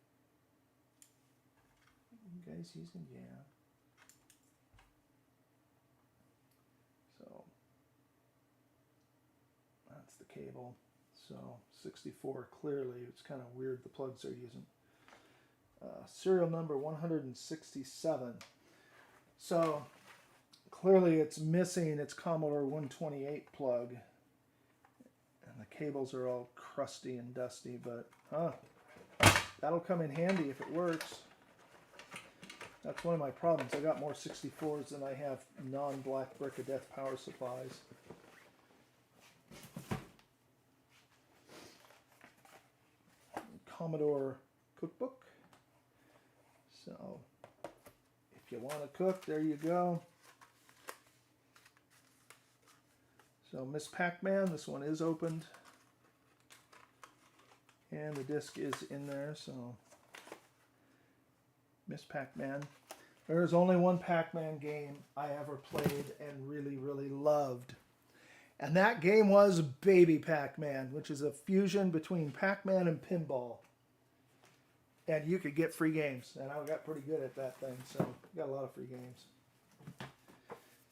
you guys using, yeah. So that's the cable. So 64 clearly, it's kind of weird the plugs they're using. Serial number 167. So clearly it's missing its Commodore 128 plug. And the cables are all crusty and dusty, but that'll come in handy if it works. That's one of my problems. I got more 64s than I have non-black brick of death power supplies. Commodore cookbook. So, if you want to cook, there you go. So Miss Pac-Man, this one is opened. And the disc is in there, so Miss Pac-Man. There's only one Pac-Man game I ever played and really, really loved. And that game was Baby Pac-Man, which is a fusion between Pac-Man and pinball. And you could get free games. And I got pretty good at that thing, so got a lot of free games.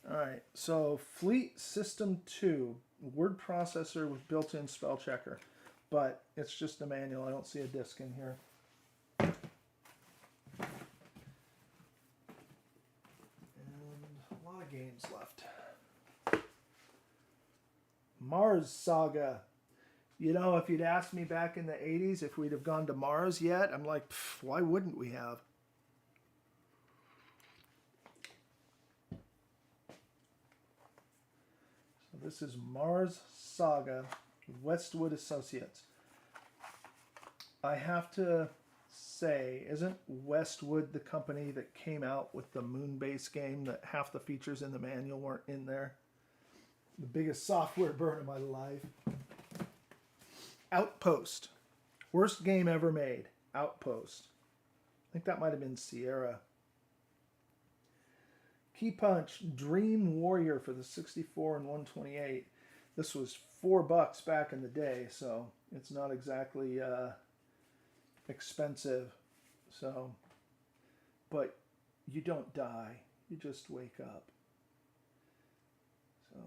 Alright, so Fleet System 2, word processor with built-in spell checker. But it's just a manual. I don't see a disc in here. A lot of games left. Mars Saga. You know, if you'd asked me back in the 80s if we'd have gone to Mars yet, I'm like, why wouldn't we have? So this is Mars Saga, Westwood Associates. I have to say, isn't Westwood the company that came out with the Moonbase game that half the features in the manual weren't in there? The biggest software burn of my life. Outpost. Worst game ever made. Outpost. I think that might have been Sierra. Key Punch Dream Warrior for the 64 and 128. This was $4 back in the day, so it's not exactly expensive. So, but you don't die. You just wake up. So,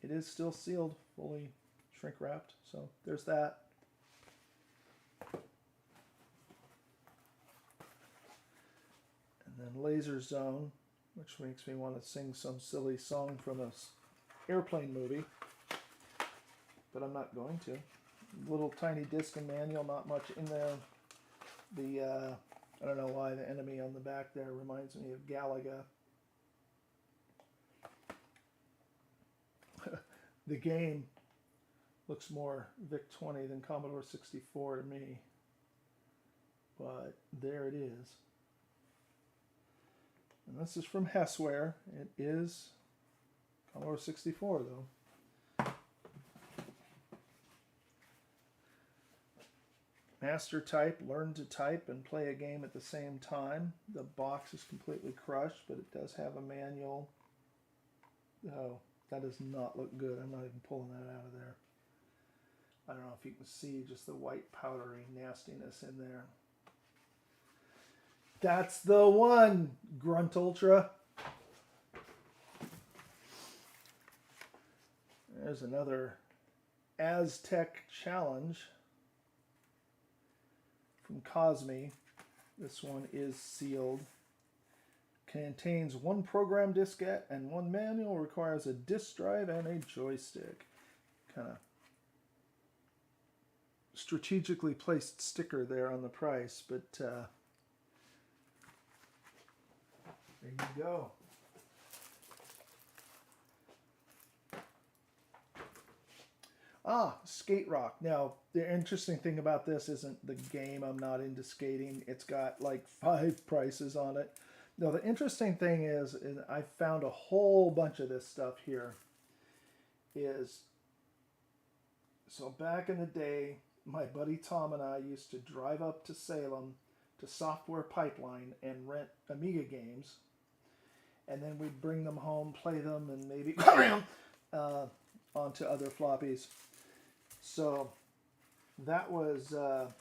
it is still sealed, fully shrink wrapped. So, there's that. And then Laser Zone, which makes me want to sing some silly song from a airplane movie. But I'm not going to. Little tiny disc and manual, not much in there. The, I don't know why the enemy on the back there reminds me of Galaga. The game looks more VIC-20 than Commodore 64 to me. But there it is. And this is from Hessware. It is Commodore 64 though. Master type, learn to type and play a game at the same time. The box is completely crushed, but it does have a manual. Oh, that does not look good. I'm not even pulling that out of there. I don't know if you can see just the white powdery nastiness in there. That's the one, Grunt Ultra. There's another Aztec Challenge from Cosme. This one is sealed. Contains one program diskette and one manual. Requires a disk drive and a joystick. Kind of strategically placed sticker there on the price, but there you go. Skate Rock. Now, the interesting thing about this isn't the game. I'm not into skating. It's got like 5 prices on it. No, the interesting thing is I found a whole bunch of this stuff here. So back in the day, my buddy Tom and I used to drive up to Salem to Software Pipeline and rent Amiga games. And then we'd bring them home, play them, and maybe onto other floppies. So that was a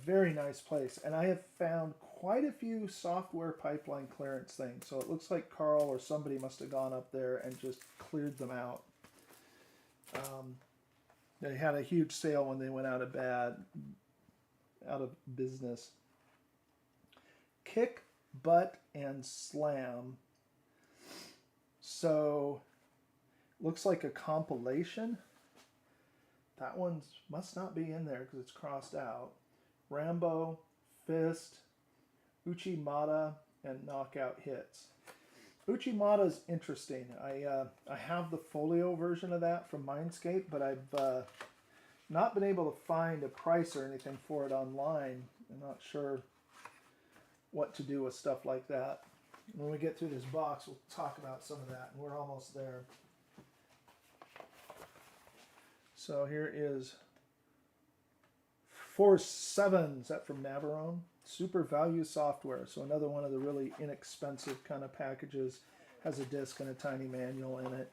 very nice place. And I have found quite a few Software Pipeline clearance things. So it looks like Carl or somebody must have gone up there and just cleared them out. They had a huge sale when they went out of business. Kick, Butt, and Slam. So, looks like a compilation. That one must not be in there because it's crossed out. Rambo, Fist, Uchimata, and Knockout Hits. Uchimata's interesting. I have the folio version of that from Mindscape, but I've not been able to find a price or anything for it online. I'm not sure what to do with stuff like that. When we get through this box, we'll talk about some of that, and we're almost there. So here is Force 7. Is that from Navarone? Super Value Software. So another one of the really inexpensive kind of packages. Has a disc and a tiny manual in it.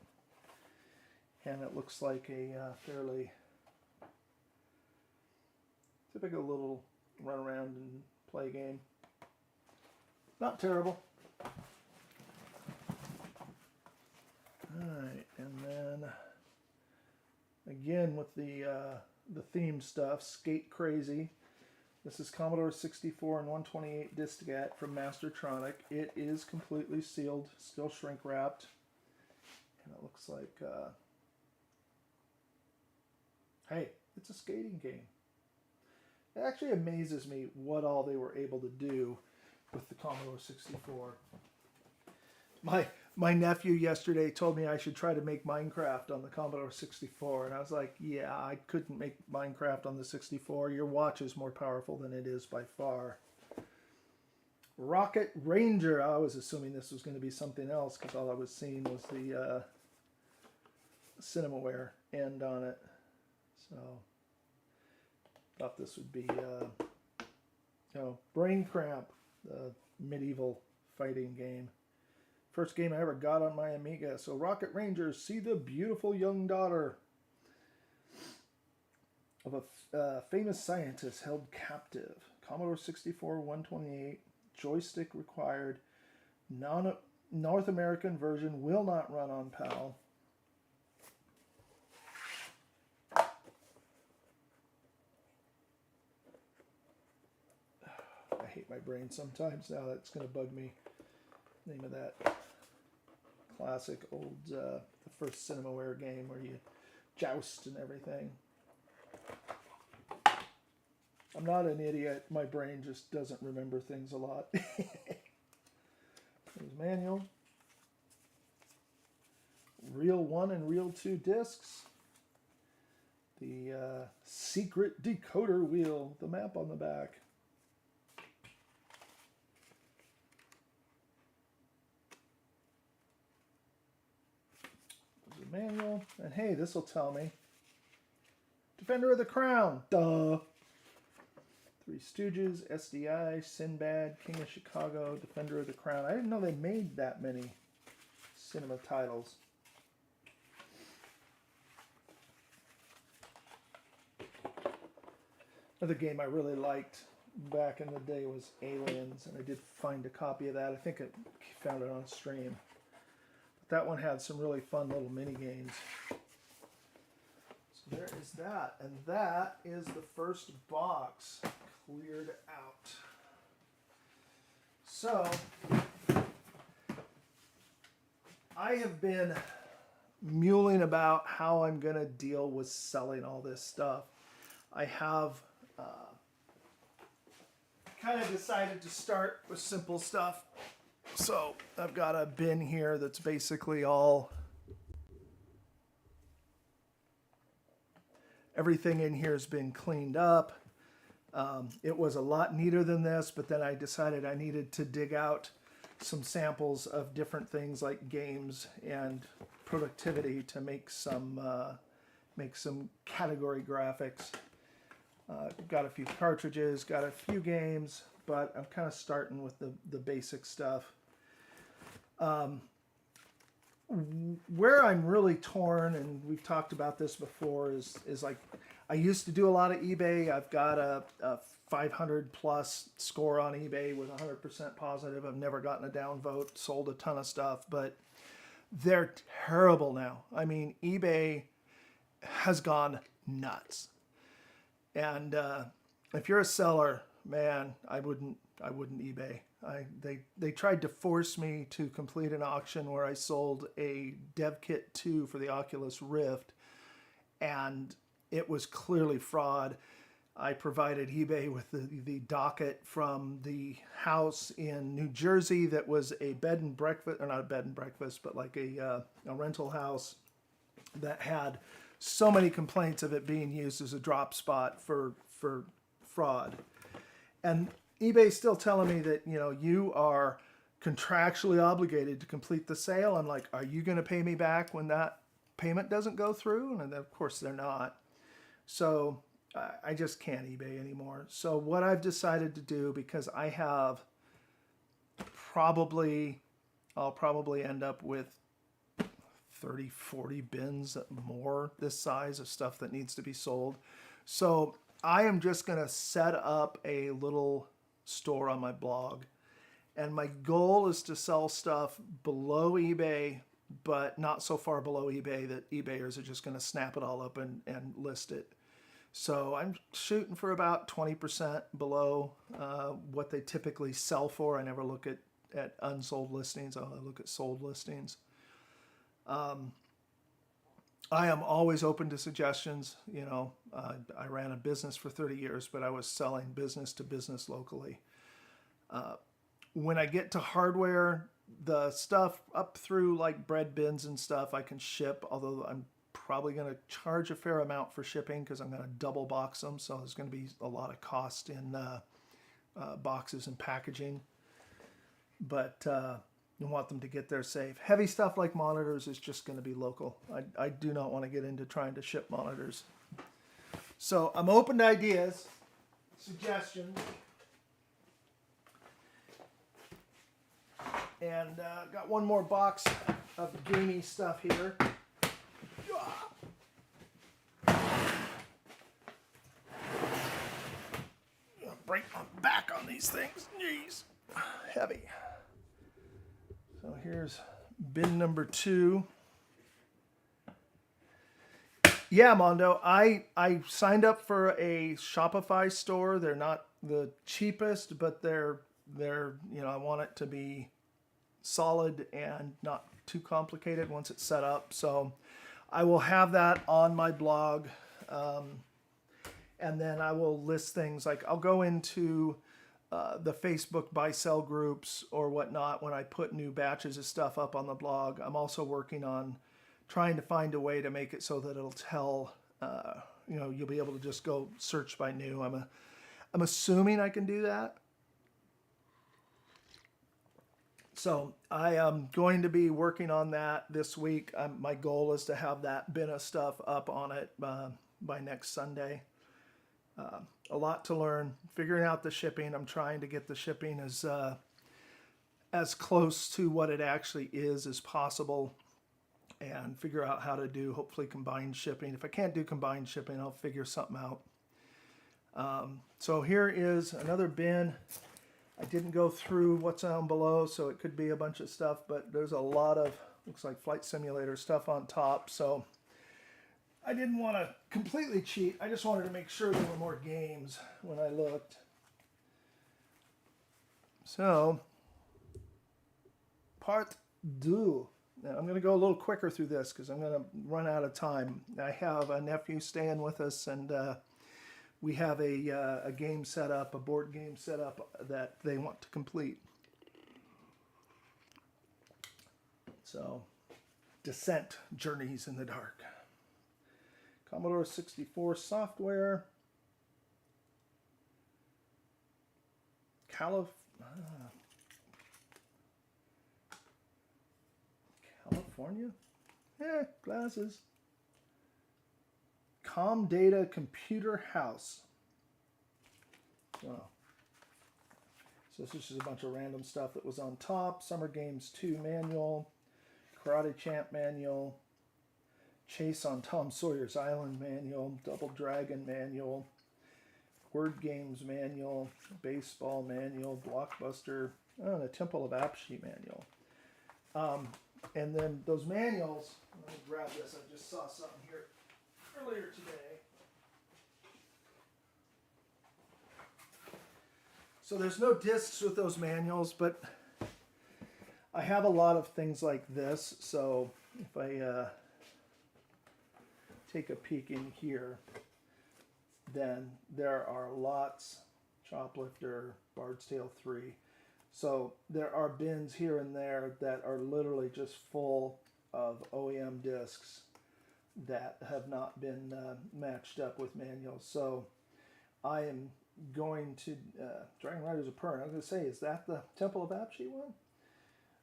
And it looks like a fairly typical little run around and play game. Not terrible. Alright, and then again with the theme stuff, Skate Crazy. This is Commodore 64 and 128 diskette from Mastertronic. It is completely sealed, still shrink wrapped. And it looks like, hey, it's a skating game. It actually amazes me what all they were able to do with the Commodore 64. My nephew yesterday told me I should try to make Minecraft on the Commodore 64, and I was like, yeah, I couldn't make Minecraft on the 64. Your watch is more powerful than it is by far. Rocket Ranger. I was assuming this was going to be something else because all I was seeing was the CinemaWare end on it. So, thought this would be, Brain Cramp, the medieval fighting game. First game I ever got on my Amiga. So Rocket Rangers, see the beautiful young daughter of a famous scientist held captive. Commodore 64, 128, joystick required. North American version will not run on PAL. I hate my brain sometimes now. That's going to bug me. Name of that classic old, the first CinemaWare game where you joust and everything. I'm not an idiot. My brain just doesn't remember things a lot. There's manual. Reel 1 and Reel 2 discs. The secret decoder wheel. The map on the back. Manual, and hey, this will tell me. Defender of the Crown, duh. Three Stooges, SDI, Sinbad, King of Chicago, Defender of the Crown. I didn't know they made that many cinema titles. Another game I really liked back in the day was Aliens, and I did find a copy of that. I think I found it on stream. That one had some really fun little mini games. So there is that. And that is the first box cleared out. So I have been mulling about how I'm going to deal with selling all this stuff. I have kind of decided to start with simple stuff. So I've got a bin here that's basically all, everything in here has been cleaned up. It was a lot neater than this, but then I decided I needed to dig out some samples of different things like games and productivity to make some category graphics. Got a few cartridges, got a few games, but I'm kind of starting with the basic stuff. Where I'm really torn, and we've talked about this before, is like I used to do a lot of eBay. I've got a 500 plus score on eBay with 100% positive. I've never gotten a downvote, sold a ton of stuff, but they're terrible now. I mean, eBay has gone nuts. And if you're a seller, man, I wouldn't eBay. They tried to force me to complete an auction where I sold a dev kit 2 for the Oculus Rift, and it was clearly fraud. I provided eBay with the docket from the house in New Jersey that was a bed and breakfast, or not a bed and breakfast, but like a rental house that had so many complaints of it being used as a drop spot for fraud. And eBay's still telling me that, you are contractually obligated to complete the sale. I'm like, are you going to pay me back when that payment doesn't go through, and of course they're not. So I just can't eBay anymore. So what I've decided to do, because I have I'll probably end up with 30, 40 bins more this size of stuff that needs to be sold. So I am just going to set up a little store on my blog. And my goal is to sell stuff below eBay, but not so far below eBay that eBayers are just going to snap it all up and list it. So I'm shooting for about 20% below what they typically sell for. I never look at unsold listings. I only look at sold listings. I am always open to suggestions. You know, I ran a business for 30 years, but I was selling business to business locally. When I get to hardware, the stuff up through like bread bins and stuff I can ship, although I'm probably going to charge a fair amount for shipping because I'm going to double box them. So there's going to be a lot of cost in boxes and packaging. But you want them to get there safe. Heavy stuff like monitors is just going to be local. I do not want to get into trying to ship monitors. So I'm open to ideas, suggestions. And got one more box of gamey stuff here. Break my back on these things. Jeez. Heavy. So here's bin number 2. Yeah, Mondo, I signed up for a Shopify store. They're not the cheapest, but they're you know, I want it to be solid and not too complicated once it's set up. So I will have that on my blog. And then I will list things like I'll go into the Facebook buy-sell groups or whatnot when I put new batches of stuff up on the blog. I'm also working on trying to find a way to make it so that it'll tell, you know, you'll be able to just go search by new. I'm assuming I can do that. So I am going to be working on that this week. My goal is to have that bin of stuff up on it by next Sunday. A lot to learn. Figuring out the shipping. I'm trying to get the shipping as close to what it actually is as possible, and figure out how to do hopefully combined shipping. If I can't do combined shipping, I'll figure something out. So here is another bin. I didn't go through what's down below, so it could be a bunch of stuff, but there's a lot of, looks like flight simulator stuff on top. So I didn't want to completely cheat. I just wanted to make sure there were more games when I looked. So, part 2. Now, I'm going to go a little quicker through this because I'm going to run out of time. I have a nephew staying with us, and we have a game set up, a board game set up that they want to complete. So, Descent, Journeys in the Dark. Commodore 64 software. California? Glasses. Comdata Computer House. Wow. So this is just a bunch of random stuff that was on top. Summer Games 2 manual. Karate Champ manual. Chase on Tom Sawyer's Island manual. Double Dragon manual. Word Games manual. Baseball manual. Blockbuster. Oh, the Temple of Apshee manual. And then those manuals, let me grab this. I just saw something here earlier today. So there's no discs with those manuals, but I have a lot of things like this. So if I take a peek in here, then there are lots. Choplifter, Bard's Tale 3. So there are bins here and there that are literally just full of OEM discs that have not been matched up with manuals. So I am going to, Dragon Riders of Pern, I was going to say, is that the Temple of Apshee one?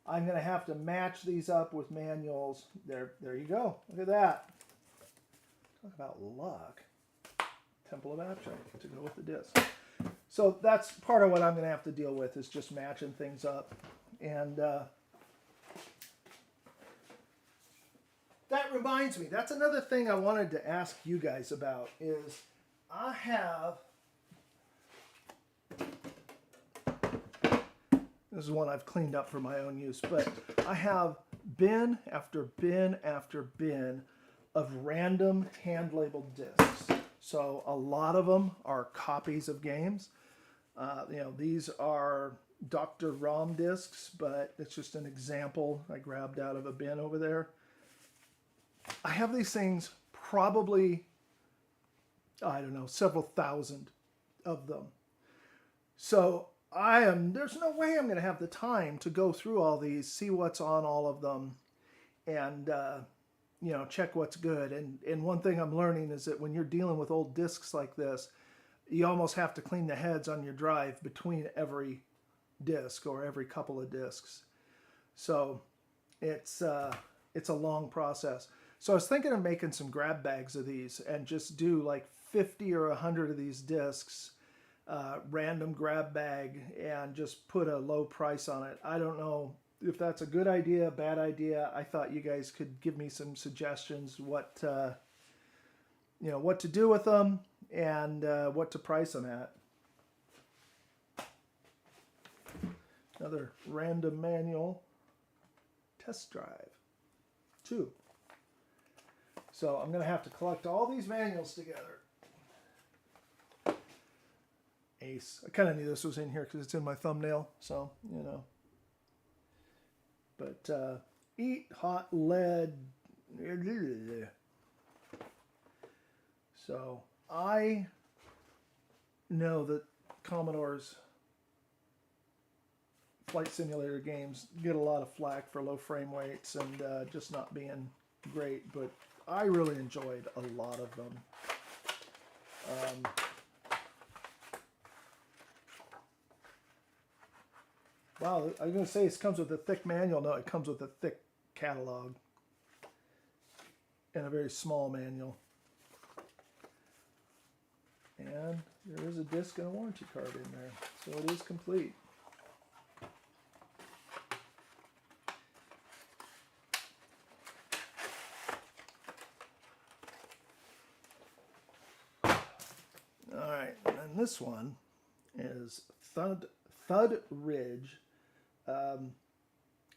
I'm going to have to match these up with manuals. There you go. Look at that. Talk about luck. Temple of Abstract to go with the disc. So that's part of what I'm going to have to deal with, is just matching things up. And that reminds me, that's another thing I wanted to ask you guys about, is I have, this is one I've cleaned up for my own use, but I have bin after bin after bin of random hand-labeled discs. So a lot of them are copies of games. You know, these are Dr. ROM discs, but it's just an example I grabbed out of a bin over there. I have these things, probably, I don't know, several thousand of them. So there's no way I'm going to have the time to go through all these, see what's on all of them, and you know, check what's good. And one thing I'm learning is that when you're dealing with old discs like this, you almost have to clean the heads on your drive between every disc or every couple of discs. So it's a long process. So I was thinking of making some grab bags of these and just do like 50 or 100 of these discs, random grab bag, and just put a low price on it. I don't know if that's a good idea, bad idea. I thought you guys could give me some suggestions what you know, what to do with them and what to price them at. Another random manual test drive 2. So I'm going to have to collect all these manuals together. Ace. I kind of knew this was in here because it's in my thumbnail, so, you know. But eat hot lead. So I know that Commodore's flight simulator games get a lot of flack for low frame rates and just not being great, but I really enjoyed a lot of them. Wow, I was going to say it comes with a thick manual. No, it comes with a thick catalog and a very small manual. And there is a disc and a warranty card in there, so it is complete. All right, and this one is Thud Ridge.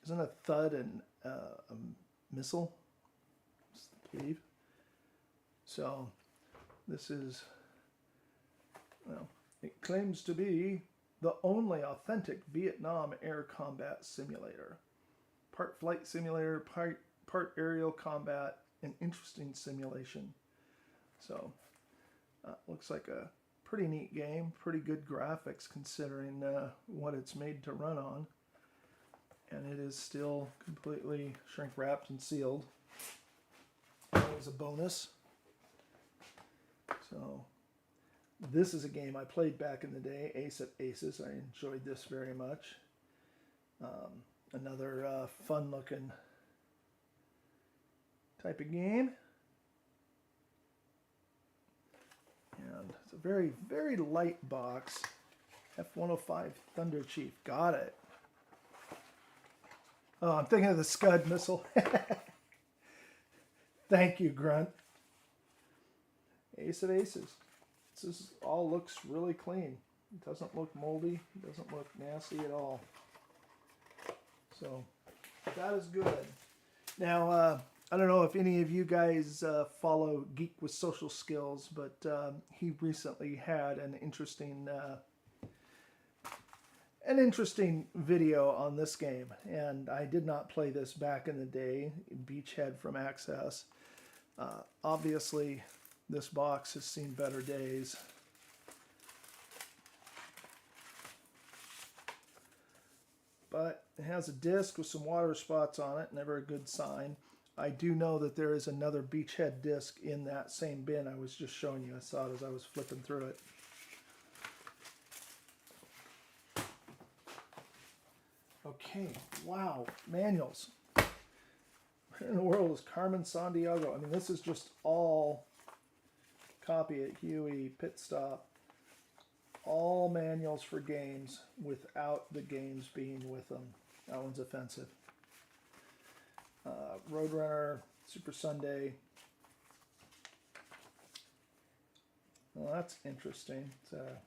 Isn't a thud and a missile, I believe? So this is, well, it claims to be the only authentic Vietnam air combat simulator. Part flight simulator, part aerial combat, an interesting simulation. So looks like a pretty neat game, pretty good graphics considering what it's made to run on. And it is still completely shrink wrapped and sealed. That was a bonus. So this is a game I played back in the day, Ace of Aces. I enjoyed this very much. Another fun looking type of game. And it's a very, very light box. F-105 Thunder Chief. Got it. Oh, I'm thinking of the Scud missile. Thank you, Grunt. Ace of Aces. This all looks really clean. It doesn't look moldy. It doesn't look nasty at all. So that is good. Now, I don't know if any of you guys follow Geek with Social Skills, but he recently had an interesting video on this game, and I did not play this back in the day. Beachhead from Access. Obviously, this box has seen better days. But it has a disc with some water spots on it, never a good sign. I do know that there is another Beachhead disc in that same bin I was just showing you. I saw it as I was flipping through it. Okay, wow, manuals. Where in the world is Carmen Sandiego? I mean, this is just all copy it, Huey, Pit Stop. All manuals for games without the games being with them. That one's offensive. Roadrunner, Super Sunday. Well, that's interesting. It's a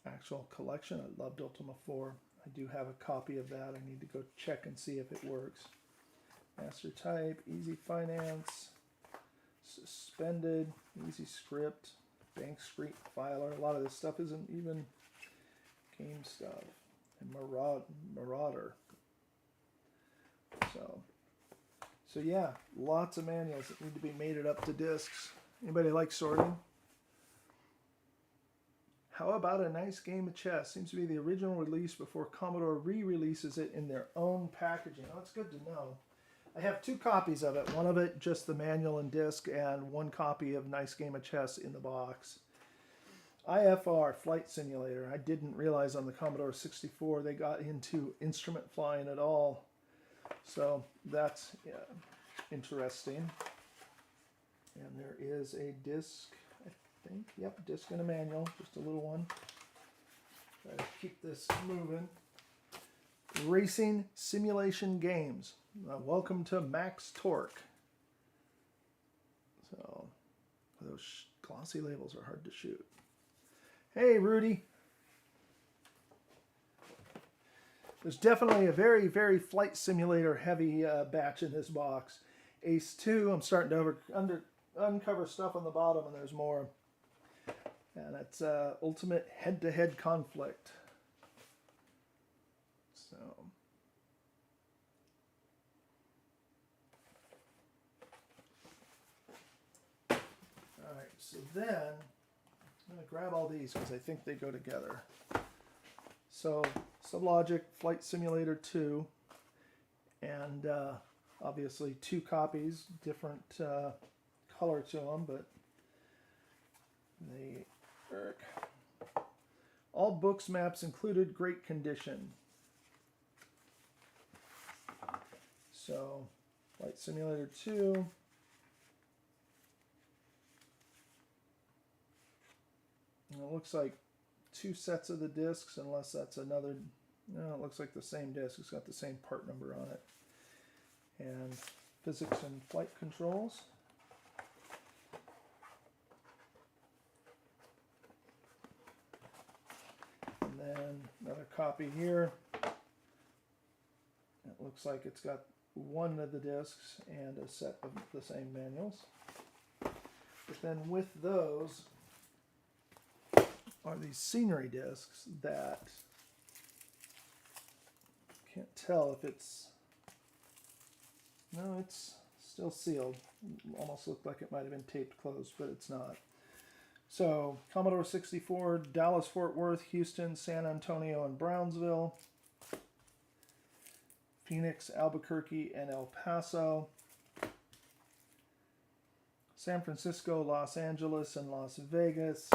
actual collection. I loved Ultima 4. I do have a copy of that. I need to go check and see if it works. Master Type, Easy Finance, Suspended, Easy Script, Bank Street Filer. A lot of this stuff isn't even game stuff. And Marauder. So yeah, lots of manuals that need to be mated up to discs. Anybody like sorting? How about a nice game of chess? Seems to be the original release before Commodore re-releases it in their own packaging. Oh, that's good to know. I have 2 copies of it. One of it, just the manual and disc, and 1 copy of Nice Game of Chess in the box. IFR, Flight Simulator. I didn't realize on the Commodore 64 they got into instrument flying at all. So that's interesting. And there is a disc, I think. Yep, disc and a manual, just a little one. Try to keep this moving. Racing Simulation Games. Welcome to Max Torque. So, those glossy labels are hard to shoot. Hey, Rudy. There's definitely a very, very flight simulator heavy batch in this box. Ace 2, I'm starting to uncover stuff on the bottom, and there's more. And it's Ultimate Head-to-Head Conflict. So, all right, so then I'm going to grab all these because I think they go together. So, Sublogic Flight Simulator 2, and obviously 2 copies, different color to them, but they work. All books, maps included, great condition. So, Flight Simulator 2. And it looks like 2 sets of the discs, unless that's another. No, it looks like the same disc. It's got the same part number on it. And physics and flight controls. And then another copy here. It looks like it's got 1 of the discs and a set of the same manuals. But then with those are these scenery discs that can't tell if it's, no, it's still sealed. Almost looked like it might have been taped closed, but it's not. So Commodore 64, Dallas, Fort Worth, Houston, San Antonio, and Brownsville, Phoenix, Albuquerque, and El Paso, San Francisco, Los Angeles, and Las Vegas,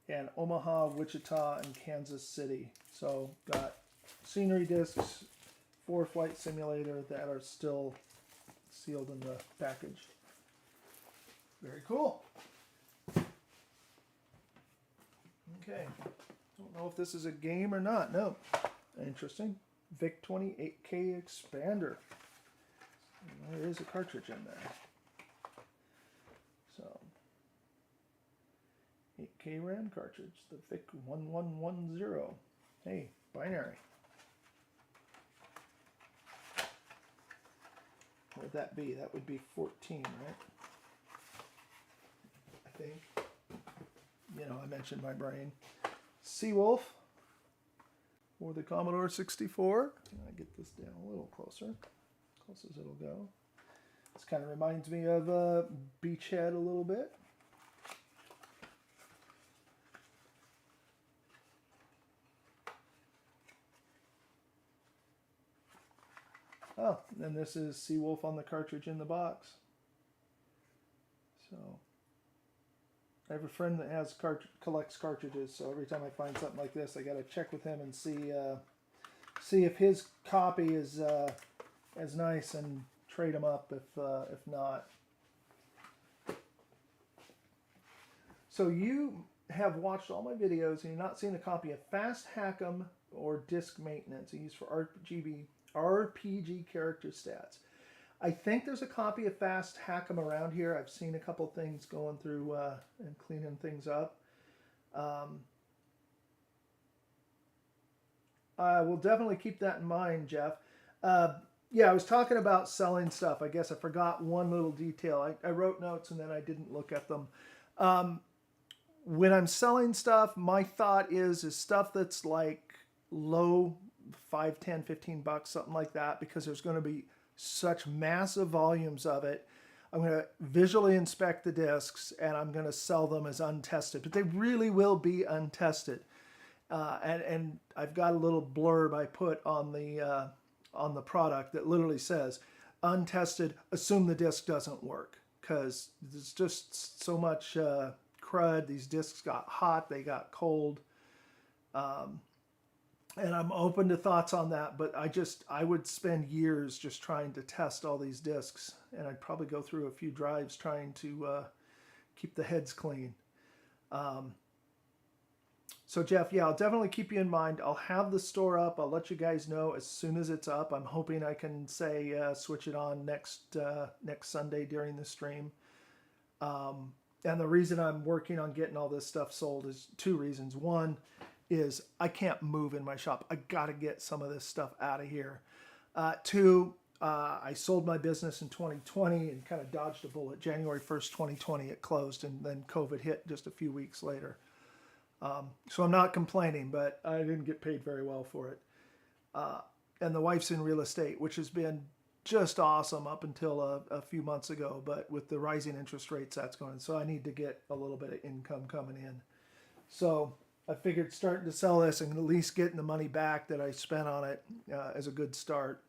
and Omaha, Wichita, and Kansas City. So got scenery discs for Flight Simulator that are still sealed in the package. Very cool. Okay. Don't know if this is a game or not. No. Interesting. VIC-20 8K expander. There is a cartridge in there. So 8K RAM cartridge, the VIC-1110. Hey, binary. What would that be? That would be 14, right? I think. You know, I mentioned my brain. Seawolf for the Commodore 64. Can I get this down a little closer? Close as it'll go. This kind of reminds me of Beachhead a little bit. Oh, and this is Seawolf on the cartridge in the box. So, I have a friend that has collects cartridges, so every time I find something like this, I got to check with him and see if his copy is as nice and trade them up if not. So you have watched all my videos and you've not seen a copy of Fast Hack'em or Disk Maintenance. I use for RPG character stats. I think there's a copy of Fast Hack'em around here. I've seen a couple things going through and cleaning things up. I will definitely keep that in mind, Jeff. Yeah, I was talking about selling stuff. I guess I forgot one little detail. I wrote notes and then I didn't look at them. When I'm selling stuff, my thought is stuff that's like low 5, 10, 15 bucks, something like that, because there's going to be such massive volumes of it. I'm going to visually inspect the discs and I'm going to sell them as untested, but they really will be untested. And I've got a little blurb I put on the product that literally says, untested, assume the disc doesn't work, because there's just so much crud. These discs got hot, they got cold. And I'm open to thoughts on that, but I would spend years just trying to test all these discs, and I'd probably go through a few drives trying to keep the heads clean. So Jeff, yeah, I'll definitely keep you in mind. I'll have the store up. I'll let you guys know as soon as it's up. I'm hoping I can say switch it on next Sunday during the stream. And the reason I'm working on getting all this stuff sold is 2 reasons. One is I can't move in my shop. I got to get some of this stuff out of here. 2, I sold my business in 2020 and kind of dodged a bullet. January 1st, 2020, it closed, and then COVID hit just a few weeks later. So I'm not complaining, but I didn't get paid very well for it. And the wife's in real estate, which has been just awesome up until a few months ago. But with the rising interest rates, that's going. So I need to get a little bit of income coming in. So I figured starting to sell this and at least getting the money back that I spent on it as a good start.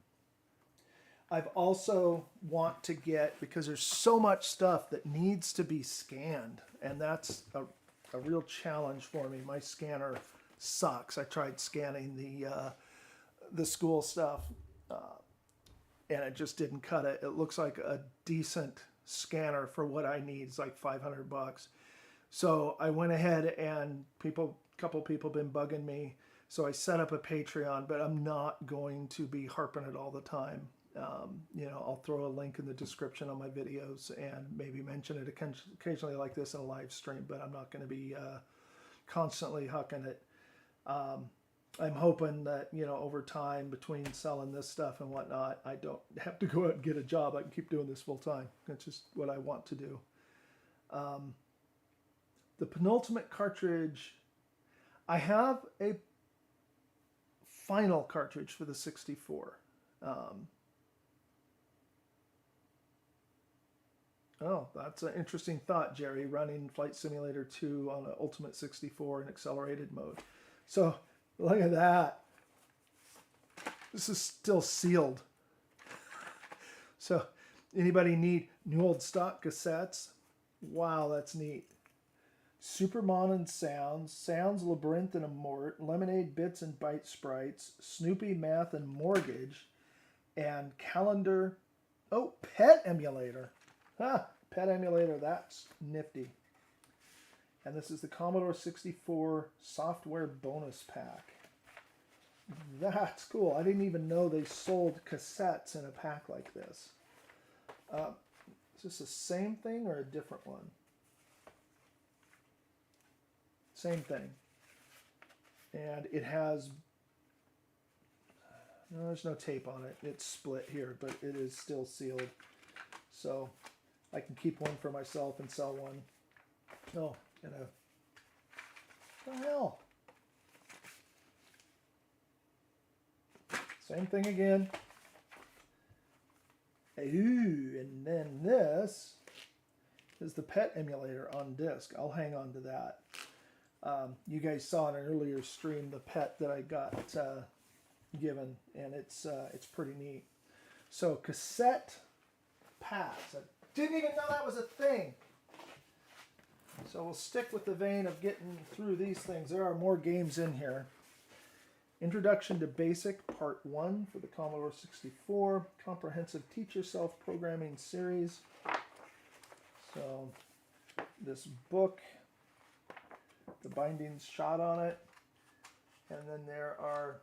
I've also want to get, because there's so much stuff that needs to be scanned, and that's a real challenge for me. My scanner sucks. I tried scanning the school stuff, and it just didn't cut it. It looks like a decent scanner for what I need. It's like $500. So I went ahead and a couple people been bugging me. So I set up a Patreon, but I'm not going to be harping it all the time. I'll throw a link in the description on my videos and maybe mention it occasionally like this in a live stream, but I'm not going to be constantly hucking it. I'm hoping that, over time between selling this stuff and whatnot, I don't have to go out and get a job. I can keep doing this full time. That's just what I want to do. The penultimate cartridge, I have a final cartridge for the 64. Oh, that's an interesting thought, Jerry, running Flight Simulator 2 on an Ultimate 64 in accelerated mode. So, look at that. This is still sealed. So, anybody need new old stock cassettes? Wow, that's neat. Supermon and Sounds, Labyrinth and Amort, Lemonade Bits and Byte Sprites, Snoopy Math and Mortgage, and Calendar. Oh, Pet Emulator. Pet Emulator, that's nifty. And this is the Commodore 64 Software Bonus Pack. That's cool. I didn't even know they sold cassettes in a pack like this. Is this the same thing or a different one? Same thing. And it has, no, there's no tape on it. It's split here, but it is still sealed. So I can keep one for myself and sell one. Oh, and what the hell? Same thing again. Ooh, and then this is the Pet Emulator on disc. I'll hang on to that. You guys saw in an earlier stream the pet that I got given, and it's pretty neat. So cassette packs. I didn't even know that was a thing. So we'll stick with the vein of getting through these things. There are more games in here. Introduction to Basic, Part 1 for the Commodore 64. Comprehensive Teach Yourself Programming Series. So this book, the binding's shot on it. And then there are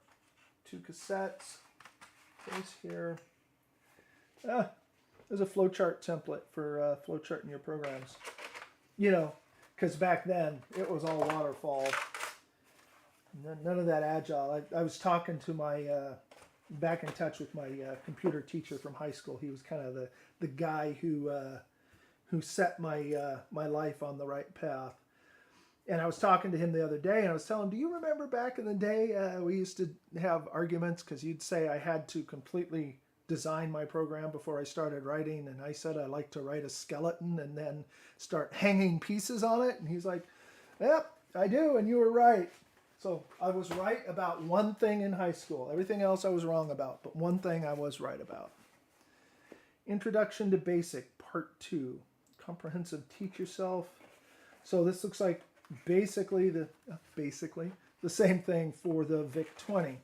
2 cassettes. This here. There's a flowchart template for flowcharting your programs. You know, because back then it was all waterfall. None of that agile. I was talking to my, back in touch with my computer teacher from high school. He was kind of the guy who set my my life on the right path. And I was talking to him the other day, and I was telling him, do you remember back in the day we used to have arguments because you'd say I had to completely design my program before I started writing, and I said I like to write a skeleton and then start hanging pieces on it. And he's like, yep, I do, and you were right. So I was right about one thing in high school. Everything else I was wrong about, but one thing I was right about. Introduction to Basic, Part 2. Comprehensive Teach Yourself. So this looks like basically the same thing for the VIC-20.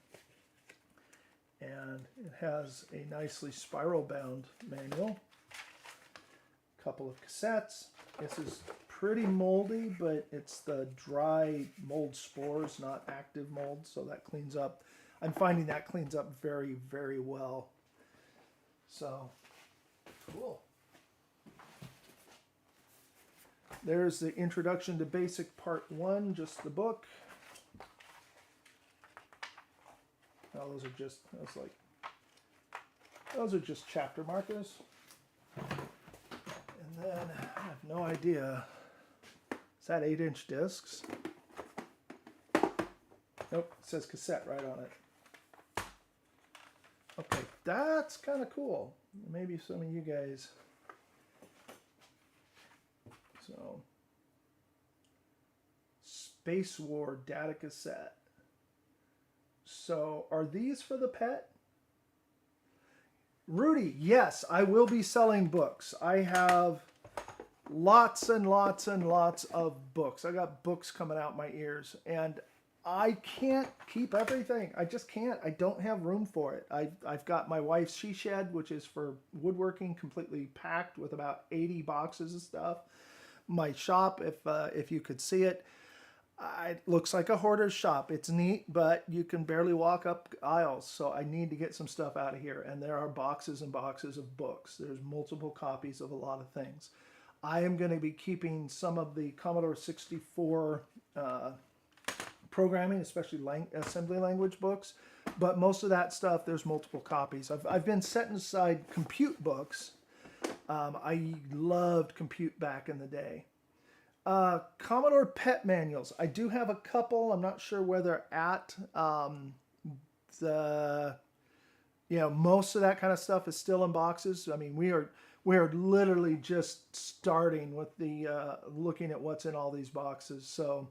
And it has a nicely spiral bound manual. A couple of cassettes. This is pretty moldy, but it's the dry mold spores, not active mold, so that cleans up. I'm finding that cleans up very, very well. So, cool. There's the Introduction to Basic Part 1, just the book. Oh, those are just chapter markers. And then I have no idea. Is that 8-inch discs? Nope, it says cassette right on it. Okay, that's kind of cool. Maybe some of you guys. So, Space War data cassette. So, are these for the pet? Rudy, yes, I will be selling books. I have lots and lots and lots of books. I got books coming out my ears, and I can't keep everything. I just can't. I don't have room for it. I've got my wife's she shed, which is for woodworking, completely packed with about 80 boxes of stuff. My shop, if you could see it, it looks like a hoarder's shop. It's neat, but you can barely walk up aisles. So I need to get some stuff out of here. And there are boxes and boxes of books. There's multiple copies of a lot of things. I am going to be keeping some of the Commodore 64 programming, especially assembly language books. But most of that stuff, there's multiple copies. I've been setting aside compute books. I loved compute back in the day. Commodore pet manuals. I do have a couple. I'm not sure where they're at. Most of that kind of stuff is still in boxes. I mean, we are literally just starting with the looking at what's in all these boxes. So,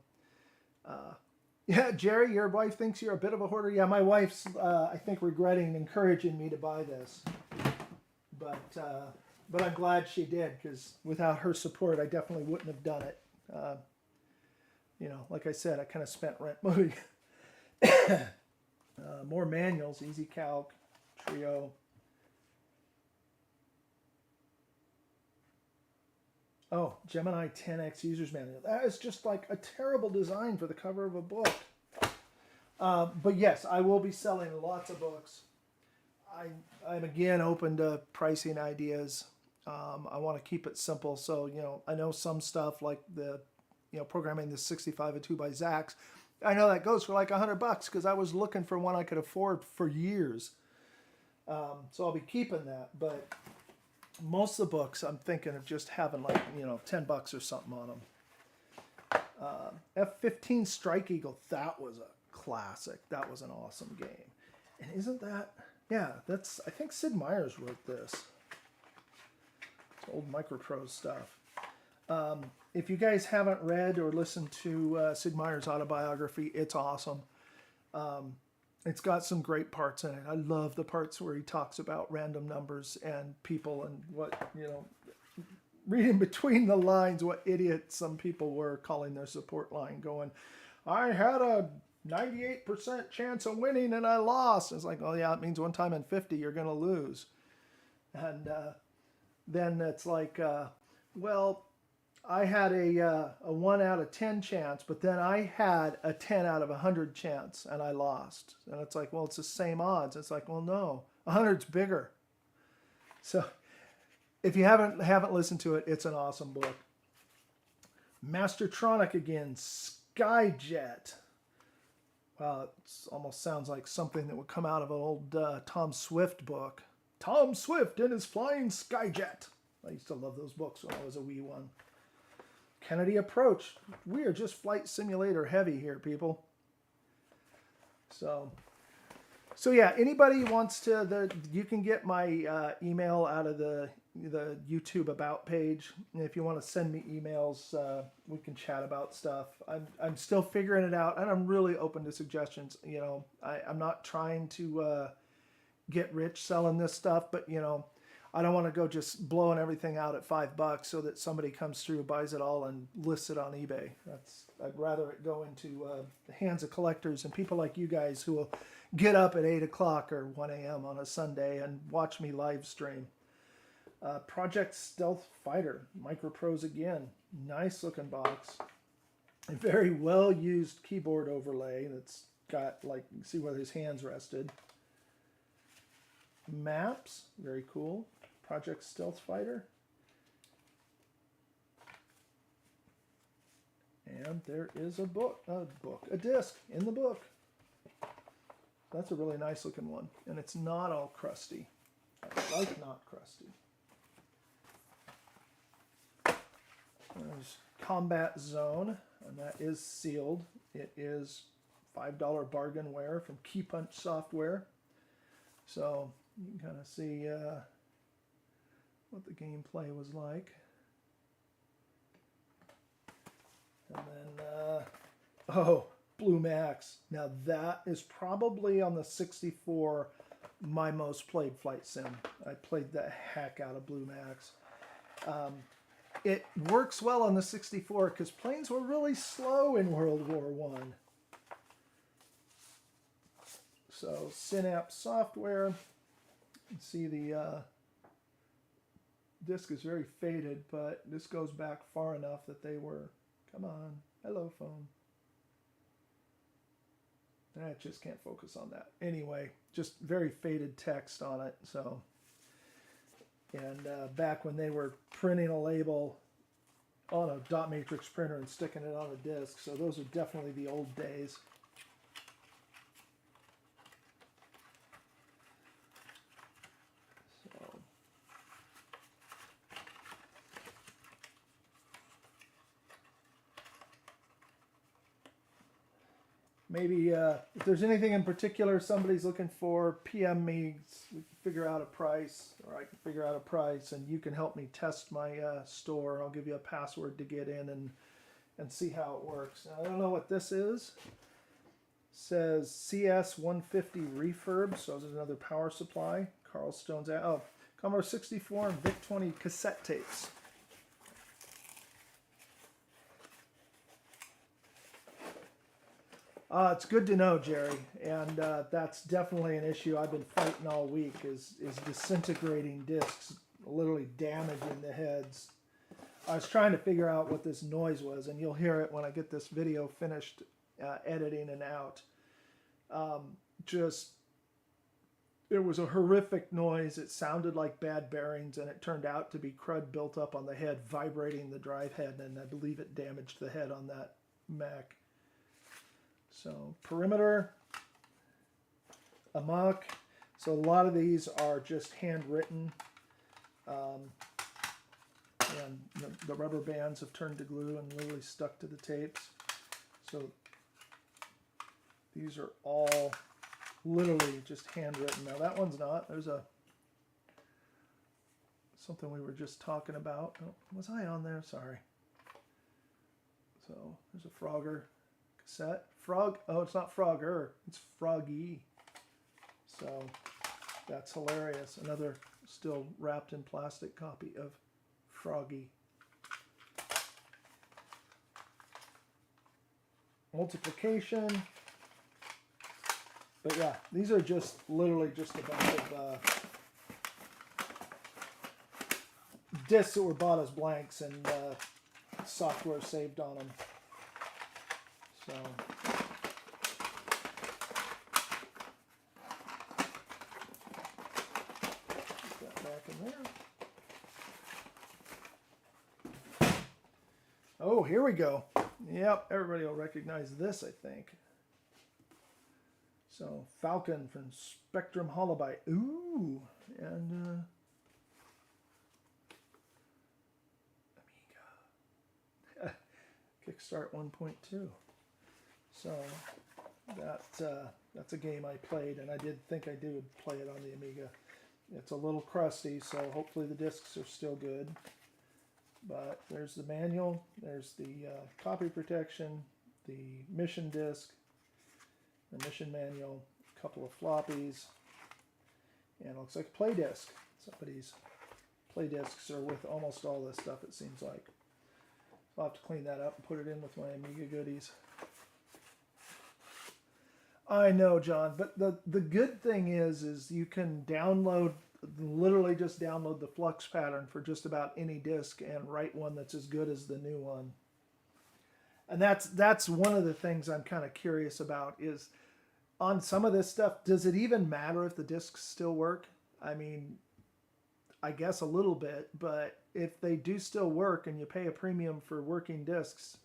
yeah, Jerry, your wife thinks you're a bit of a hoarder. Yeah, my wife's, I think, regretting encouraging me to buy this. But I'm glad she did, because without her support, I definitely wouldn't have done it. Like I said, I kind of spent rent money. More manuals, Easy Calc, Trio. Oh, Gemini 10X User's Manual. That is just like a terrible design for the cover of a book. But yes, I will be selling lots of books. I'm again open to pricing ideas. I want to keep it simple. So, I know some stuff like the, programming the 6502 by Zax. I know that goes for like $100 because I was looking for one I could afford for years. So I'll be keeping that. But most of the books I'm thinking of just having like, $10 or something on them. F-15 Strike Eagle. That was a classic. That was an awesome game. And isn't that... Yeah, I think Sid Meier's wrote this. It's old Microprose stuff. If you guys haven't read or listened to Sid Meier's autobiography, it's awesome. It's got some great parts in it. I love the parts where he talks about random numbers and people and what, reading between the lines what idiots some people were calling their support line, going, I had a 98% chance of winning and I lost. It's like, oh yeah, it means one time in 50 you're going to lose. And then it's like, well, I had a 1 out of 10 chance, but then I had a 10 out of 100 chance and I lost. And it's like, well, it's the same odds. It's like, well, no, 100's bigger. So if you haven't listened to it, it's an awesome book. Mastertronic again, Skyjet. Wow, it almost sounds like something that would come out of an old Tom Swift book. Tom Swift and his flying Skyjet. I used to love those books when I was a wee one. Kennedy Approach. We are just flight simulator heavy here, people. So yeah, anybody wants to, you can get my email out of the YouTube About page. And if you want to send me emails, we can chat about stuff. I'm still figuring it out, and I'm really open to suggestions. You know, I'm not trying to get rich selling this stuff, but you know, I don't want to go just blowing everything out at $5 so that somebody comes through, buys it all, and lists it on eBay. I'd rather it go into the hands of collectors and people like you guys who will get up at 8 o'clock or 1 a.m. on a Sunday and watch me live stream. Project Stealth Fighter, Microprose again. Nice looking box. A very well used keyboard overlay that's got, like, you can see where his hands rested. Maps, very cool. Project Stealth Fighter. And there is a disc in the book. That's a really nice looking one. And it's not all crusty. I like not crusty. There's Combat Zone, and that is sealed. It is $5 bargainware from Key Punch Software. So you can kind of see what the gameplay was like. And then, oh, Blue Max. Now that is probably on the 64 my most played flight sim. I played the heck out of Blue Max. It works well on the 64 because planes were really slow in World War I. So Synapse Software. You can see the disc is very faded, but this goes back far enough that they were, come on, hello phone. I just can't focus on that. Anyway, just very faded text on it. So, and back when they were printing a label on a dot matrix printer and sticking it on a disc. So those are definitely the old days. Maybe if there's anything in particular somebody's looking for, PM me. We can figure out a price, or I can figure out a price, and you can help me test my store. I'll give you a password to get in and see how it works. Now, I don't know what this is. It says CS150 refurb, so there's another power supply. Carl Stone's out. Oh, Commodore 64 and VIC-20 cassette tapes. It's good to know, Jerry, and that's definitely an issue I've been fighting all week, is disintegrating discs, literally damaging the heads. I was trying to figure out what this noise was, and you'll hear it when I get this video finished editing and out. It was a horrific noise. It sounded like bad bearings, and it turned out to be crud built up on the head, vibrating the drive head, and I believe it damaged the head on that Mac. So perimeter, amok. So a lot of these are just handwritten, and the rubber bands have turned to glue and literally stuck to the tapes. So these are all literally just handwritten. Now that one's not. There's something we were just talking about. Oh, was I on there? Sorry. So there's a Frogger cassette. Frog. Oh, it's not Frogger. It's Froggy. So that's hilarious. Another still wrapped in plastic copy of Froggy. multiplication. But yeah, these are just literally just a bunch of discs that were bought as blanks and software saved on them. So put that back in there. Oh, here we go. Yep, everybody will recognize this, I think. So, Falcon from Spectrum Holobyte. Ooh, and Amiga. Kickstart 1.2. So, that's a game I played, and I did think I did play it on the Amiga. It's a little crusty, so hopefully the discs are still good. But there's the manual, there's the copy protection, the mission disc, the mission manual, a couple of floppies, and it looks like a play disc. Somebody's play discs are with almost all this stuff, it seems like. So I'll have to clean that up and put it in with my Amiga goodies. I know, John, but the good thing is you can download, literally just download the flux pattern for just about any disc and write one that's as good as the new one. And that's one of the things I'm kind of curious about is on some of this stuff, does it even matter if the discs still work? I mean, I guess a little bit, but if they do still work and you pay a premium for working discs,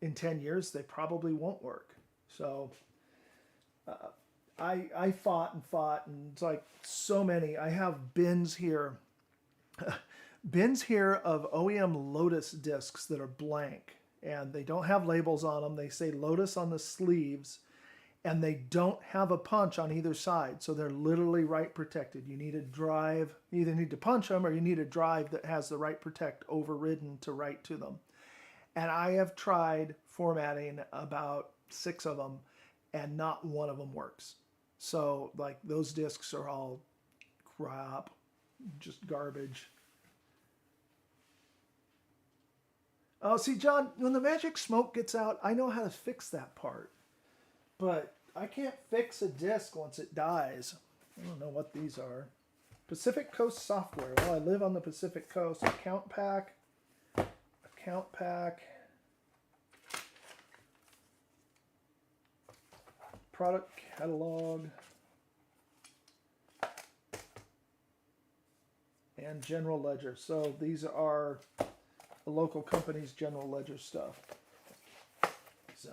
in 10 years, they probably won't work. So I fought and fought, and it's like so many. I have bins here. Bins here of OEM Lotus discs that are blank, and they don't have labels on them. They say Lotus on the sleeves, and they don't have a punch on either side, so they're literally write protected. You need a drive, you either need to punch them or you need a drive that has the write protect overridden to write to them. And I have tried formatting about 6 of them, and not one of them works. So like those discs are all crap, just garbage. Oh, see, John, when the magic smoke gets out, I know how to fix that part. But I can't fix a disc once it dies. I don't know what these are. Pacific Coast Software. Well, I live on the Pacific Coast. Account pack. Account pack. Product catalog. And general ledger. So these are the local company's general ledger stuff. So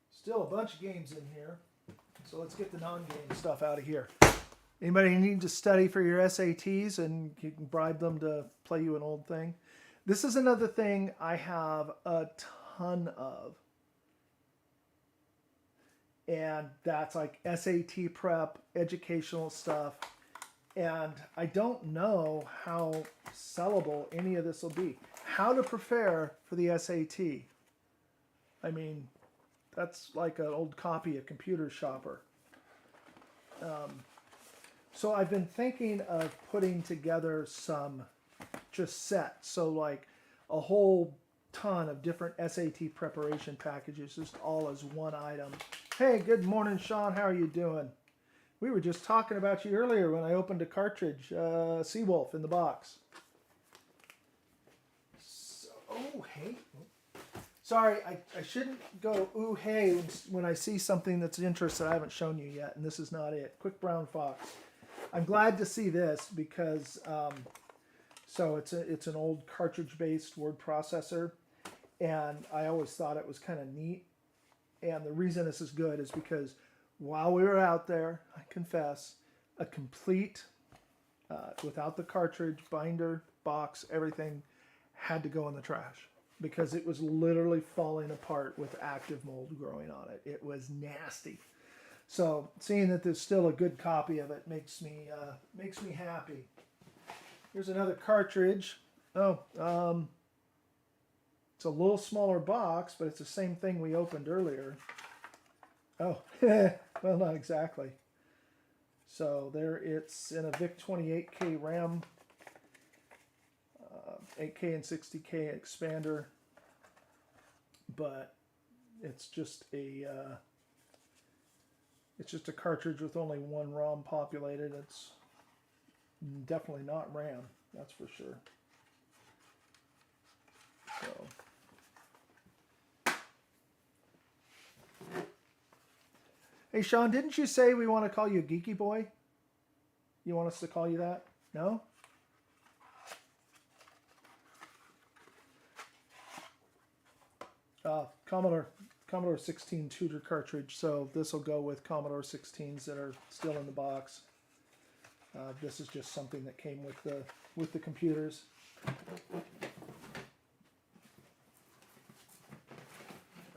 still a bunch of games in here. So let's get the non-game stuff out of here. Anybody need to study for your SATs and you can bribe them to play you an old thing? This is another thing I have a ton of. And that's like SAT prep, educational stuff. And I don't know how sellable any of this will be. How to prepare for the SAT. I mean, that's like an old copy of Computer Shopper. So I've been thinking of putting together some just sets. So like a whole ton of different SAT preparation packages, just all as one item. Hey, good morning, Sean. How are you doing? We were just talking about you earlier when I opened a cartridge, Seawolf in the box. So, oh, hey. Sorry, I shouldn't go, ooh, hey, when I see something that's of interest that I haven't shown you yet, and this is not it. Quick Brown Fox. I'm glad to see this because, so it's an old cartridge-based word processor, and I always thought it was kind of neat. And the reason this is good is because while we were out there, I confess, a complete, without the cartridge, binder, box, everything, had to go in the trash. Because it was literally falling apart with active mold growing on it. It was nasty. So seeing that there's still a good copy of it makes me happy. Here's another cartridge. Oh, it's a little smaller box, but it's the same thing we opened earlier. Oh, well, not exactly. So there, it's in a VIC 28K RAM. 8K and 60K expander, but it's just a cartridge with only one ROM populated. It's definitely not RAM, that's for sure. So, hey Sean, didn't you say we want to call you Geeky Boy? You want us to call you that? No? Commodore 16 Tudor cartridge, so this will go with Commodore 16s that are still in the box. This is just something that came with the computers.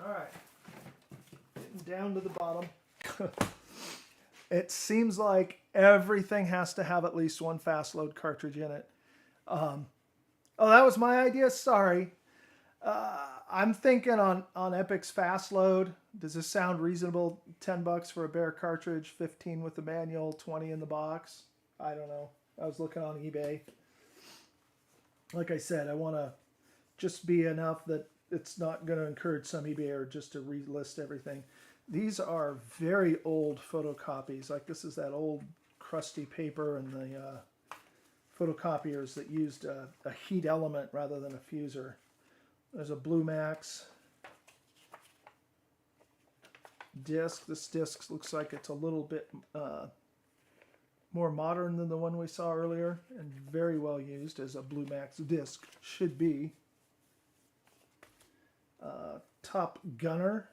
All right, getting down to the bottom. It seems like everything has to have at least one fast load cartridge in it. Oh, that was my idea. Sorry. I'm thinking on Epic's fast load. Does this sound reasonable? $10 for a bare cartridge, 15 with the manual, 20 in the box. I don't know. I was looking on eBay. Like I said, I want to just be enough that it's not going to encourage some eBayer just to relist everything. These are very old photocopies. Like this is that old crusty paper and the photocopiers that used a heat element rather than a fuser. There's a Blue Max disc. This disc looks like it's a little bit more modern than the one we saw earlier and very well used as a Blue Max disc should be. Top Gunner,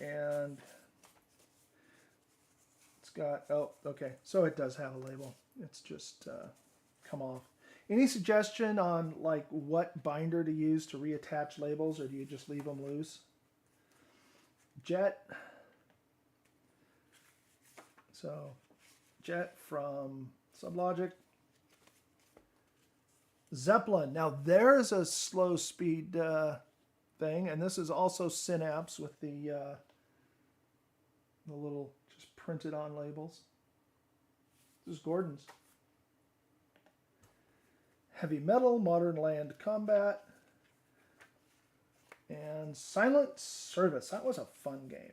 and it's got, oh, okay, so it does have a label. It's just come off. Any suggestion on like what binder to use to reattach labels, or do you just leave them loose? Jet. So Jet from Sublogic. Zeppelin. Now there's a slow speed thing, and this is also Synapse with the little just printed on labels. This is Gordon's. Heavy Metal, Modern Land Combat, and Silent Service. That was a fun game.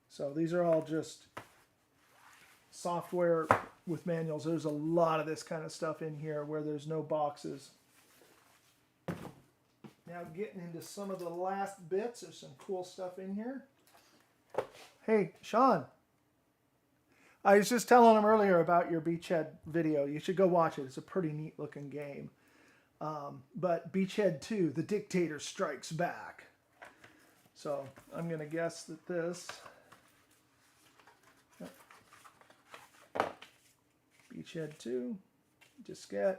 So these are all just software with manuals. There's a lot of this kind of stuff in here where there's no boxes. Now getting into some of the last bits. There's some cool stuff in here. Hey, Sean. I was just telling him earlier about your Beachhead video. You should go watch it. It's a pretty neat looking game. But Beachhead 2, The Dictator Strikes Back. So I'm going to guess that this... Beachhead 2, diskette.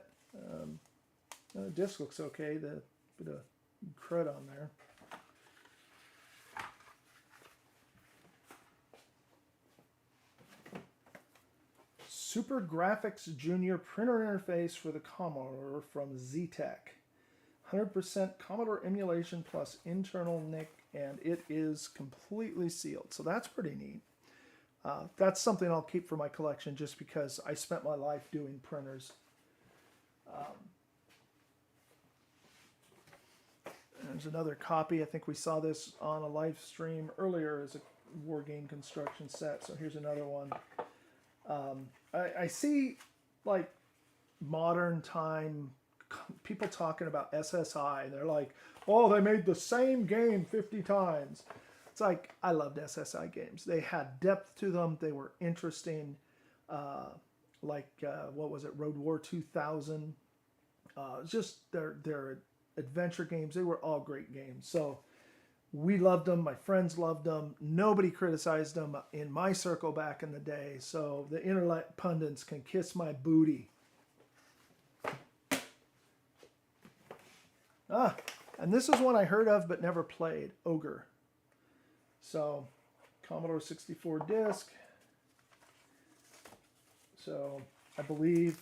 The disc looks okay. The bit of crud on there. Super Graphics Junior printer interface for the Commodore from Z-Tech. 100% Commodore emulation plus internal NIC, and it is completely sealed. So that's pretty neat. That's something I'll keep for my collection just because I spent my life doing printers. There's another copy. I think we saw this on a live stream earlier as a war game construction set. So here's another one. I see like modern time people talking about SSI. They're like, oh, they made the same game 50 times. It's like, I loved SSI games. They had depth to them. They were interesting. What was it? Road War 2000. Just their adventure games. They were all great games. So we loved them. My friends loved them. Nobody criticized them in my circle back in the day. So the internet pundits can kiss my booty. And this is one I heard of but never played. Ogre. So Commodore 64 disc. So I believe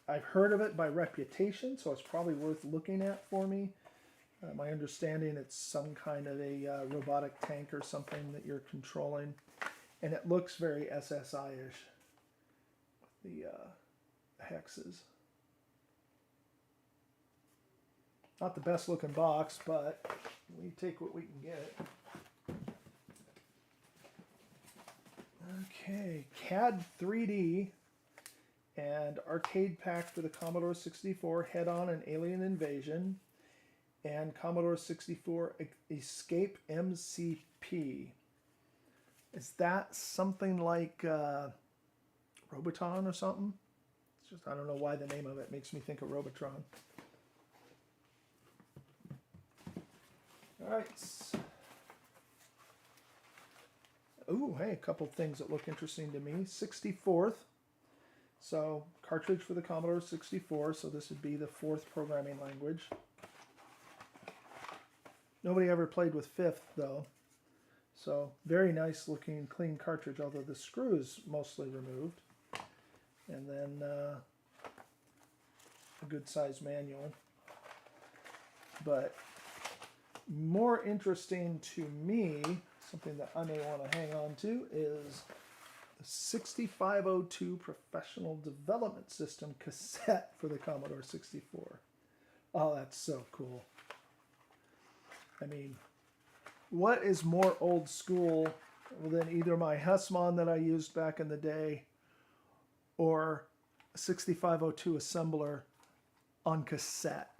I've heard of it by reputation, so it's probably worth looking at for me. My understanding, it's some kind of a robotic tank or something that you're controlling. And it looks very SSI-ish with the hexes. Not the best looking box, but we take what we can get. Okay, CAD 3D and arcade pack for the Commodore 64, Head-On and Alien Invasion, and Commodore 64 Escape MCP. Is that something like Robotron or something? It's just, I don't know why the name of it makes me think of Robotron. All right. Ooh, hey, a couple things that look interesting to me. 64th. So, cartridge for the Commodore 64. So this would be the 4th programming language. Nobody ever played with 5th, though. So, very nice looking, clean cartridge, although the screw is mostly removed. And then a good size manual. But more interesting to me, something that I may want to hang on to, is the 6502 Professional Development System cassette for the Commodore 64. Oh, that's so cool. I mean, what is more old school than either my Hussmann that I used back in the day or a 6502 assembler on cassette?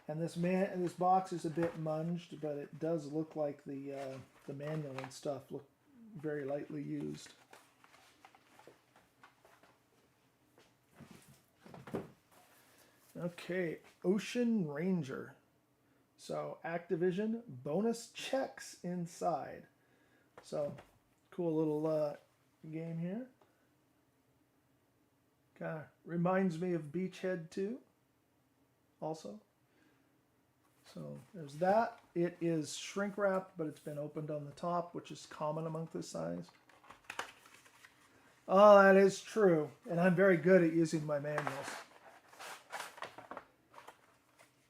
And this box is a bit munged, but it does look like the manual and stuff look very lightly used. Okay, Ocean Ranger. So Activision bonus checks inside. So cool little game here. Kind of reminds me of Beachhead 2 also. So there's that. It is shrink wrapped, but it's been opened on the top, which is common among this size. Oh, that is true. And I'm very good at using my manuals.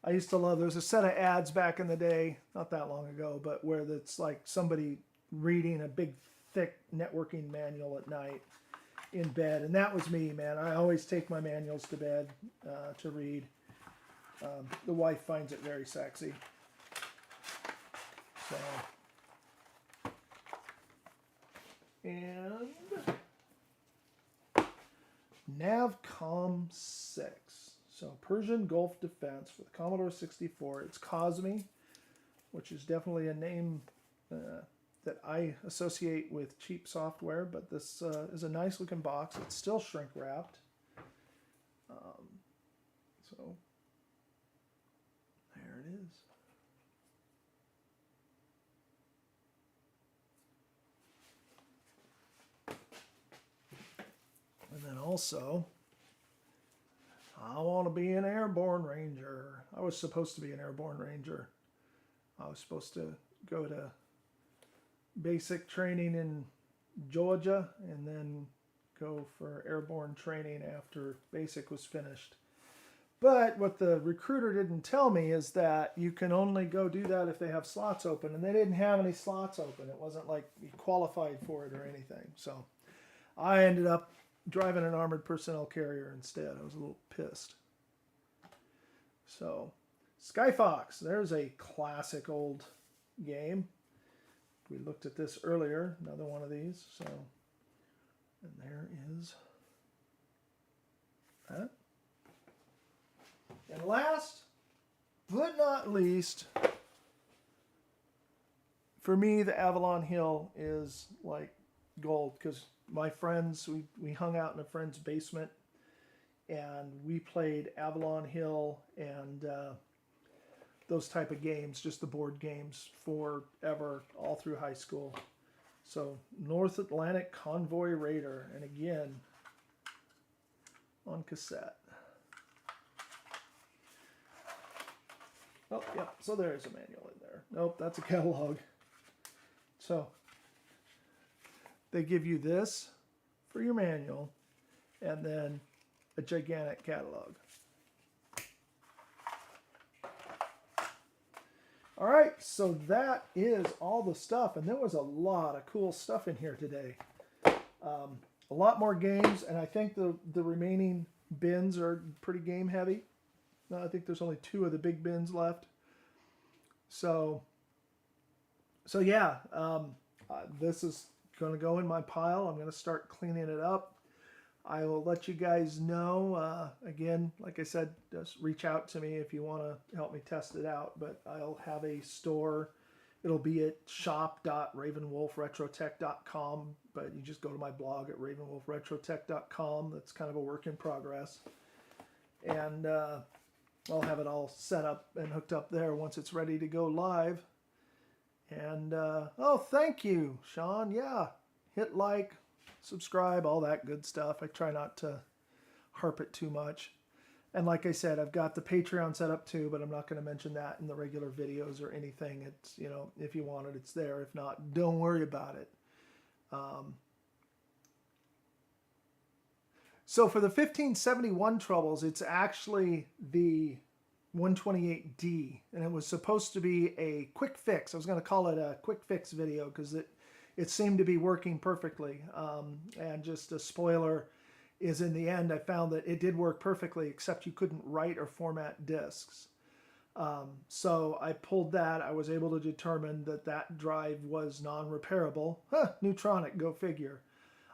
I used to love, there's a set of ads back in the day, not that long ago, but where it's like somebody reading a big, thick networking manual at night in bed. And that was me, man. I always take my manuals to bed to read. The wife finds it very sexy. So, and Navcom 6. So Persian Gulf Defense for the Commodore 64. It's Cosme, which is definitely a name that I associate with cheap software, but this is a nice looking box. It's still shrink wrapped. So there it is. And then also, I want to be an airborne ranger. I was supposed to be an airborne ranger. I was supposed to go to basic training in Georgia and then go for airborne training after basic was finished. But what the recruiter didn't tell me is that you can only go do that if they have slots open, and they didn't have any slots open. It wasn't like you qualified for it or anything. So I ended up driving an armored personnel carrier instead. I was a little pissed. So Skyfox, there's a classic old game. We looked at this earlier, another one of these. So, and there is that. And last but not least, for me, the Avalon Hill is like gold, because my friends, we hung out in a friend's basement and we played Avalon Hill and those type of games, just the board games, forever, all through high school. So North Atlantic Convoy Raider, and again on cassette. Oh, yeah, so there's a manual in there. Nope, that's a catalog. So they give you this for your manual and then a gigantic catalog. All right, so that is all the stuff, and there was a lot of cool stuff in here today. A lot more games, and I think the remaining bins are pretty game heavy. I think there's only 2 of the big bins left. So yeah, this is going to go in my pile. I'm going to start cleaning it up. I will let you guys know. Again, like I said, just reach out to me if you want to help me test it out. But I'll have a store. It'll be at shop.ravenwolfretrotech.com. But you just go to my blog at ravenwolfretrotech.com. That's kind of a work in progress. And I'll have it all set up and hooked up there once it's ready to go live. And, oh, thank you, Sean. Yeah, hit like, subscribe, all that good stuff. I try not to harp it too much. And like I said, I've got the Patreon set up too, but I'm not going to mention that in the regular videos or anything. It's, you know, if you want it, it's there. If not, don't worry about it. So for the 1571 troubles, it's actually the 128D, and it was supposed to be a quick fix. I was going to call it a quick fix video because it seemed to be working perfectly. And just a spoiler is, in the end, I found that it did work perfectly, except you couldn't write or format disks. So I pulled that. I was able to determine that that drive was non-repairable. Neutronic, go figure.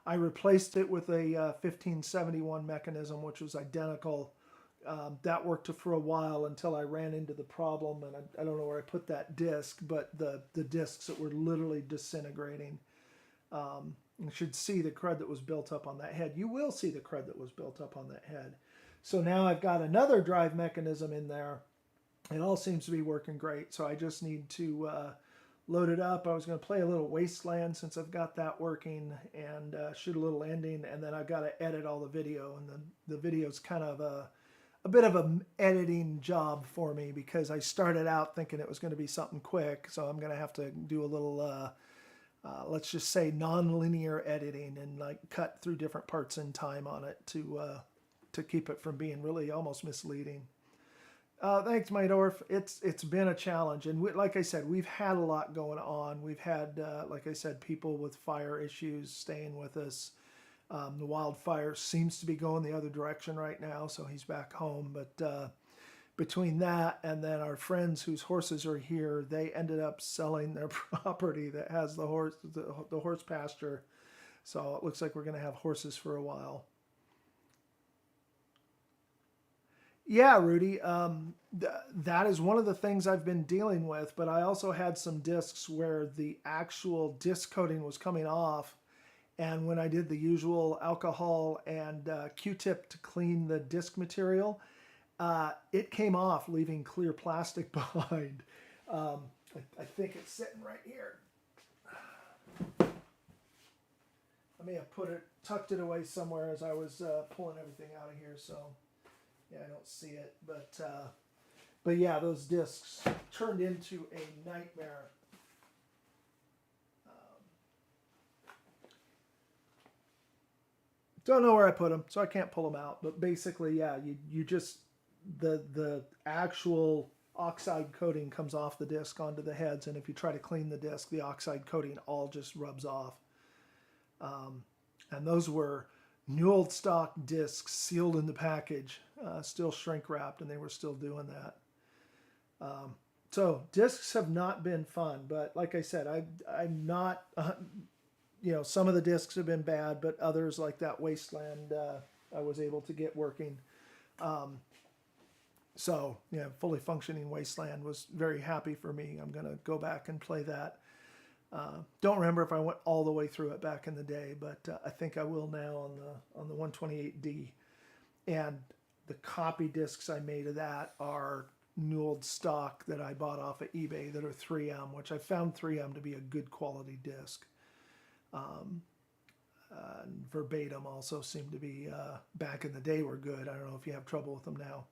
I replaced it with a 1571 mechanism, which was identical. That worked for a while until I ran into the problem, and I don't know where I put that disc, but the discs that were literally disintegrating. You should see the crud that was built up on that head. You will see the crud that was built up on that head. So now I've got another drive mechanism in there. It all seems to be working great, so I just need to load it up. I was going to play a little Wasteland since I've got that working, and shoot a little ending, and then I've got to edit all the video, and the video's kind of a bit of an editing job for me because I started out thinking it was going to be something quick, so I'm going to have to do a little, let's just say, non-linear editing and like cut through different parts in time on it to keep it from being really almost misleading. Thanks, Maydorf. It's been a challenge, and like I said, we've had a lot going on. We've had, like I said, people with fire issues staying with us. The wildfire seems to be going the other direction right now, so he's back home. But between that and then our friends whose horses are here, they ended up selling their property that has the horse pasture. So it looks like we're going to have horses for a while. Yeah, Rudy, that is one of the things I've been dealing with, but I also had some discs where the actual disc coating was coming off. And when I did the usual alcohol and Q-tip to clean the disc material, it came off, leaving clear plastic behind. I think it's sitting right here. I may have tucked it away somewhere as I was pulling everything out of here. So yeah, I don't see it. But yeah, those discs turned into a nightmare. Don't know where I put them, so I can't pull them out. But basically, yeah, you just, the actual oxide coating comes off the disc onto the heads, and if you try to clean the disc, the oxide coating all just rubs off. And those were new old stock discs sealed in the package, still shrink wrapped, and they were still doing that. So discs have not been fun, but like I said, I'm not... you know, some of the discs have been bad, but others, like that Wasteland, I was able to get working. So, yeah, fully functioning Wasteland was very happy for me. I'm going to go back and play that. Don't remember if I went all the way through it back in the day, but I think I will now on the 128D. And the copy discs I made of that are new old stock that I bought off of eBay that are 3M, which I found 3M to be a good quality disc. Verbatim also seemed to be, back in the day, were good. I don't know if you have trouble with them now.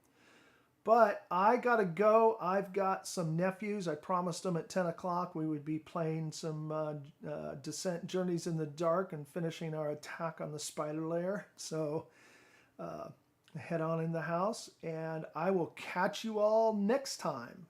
But I got to go. I've got some nephews. I promised them at 10 o'clock we would be playing some Descent Journeys in the Dark and finishing our attack on the spider lair. So head on in the house, and I will catch you all next time.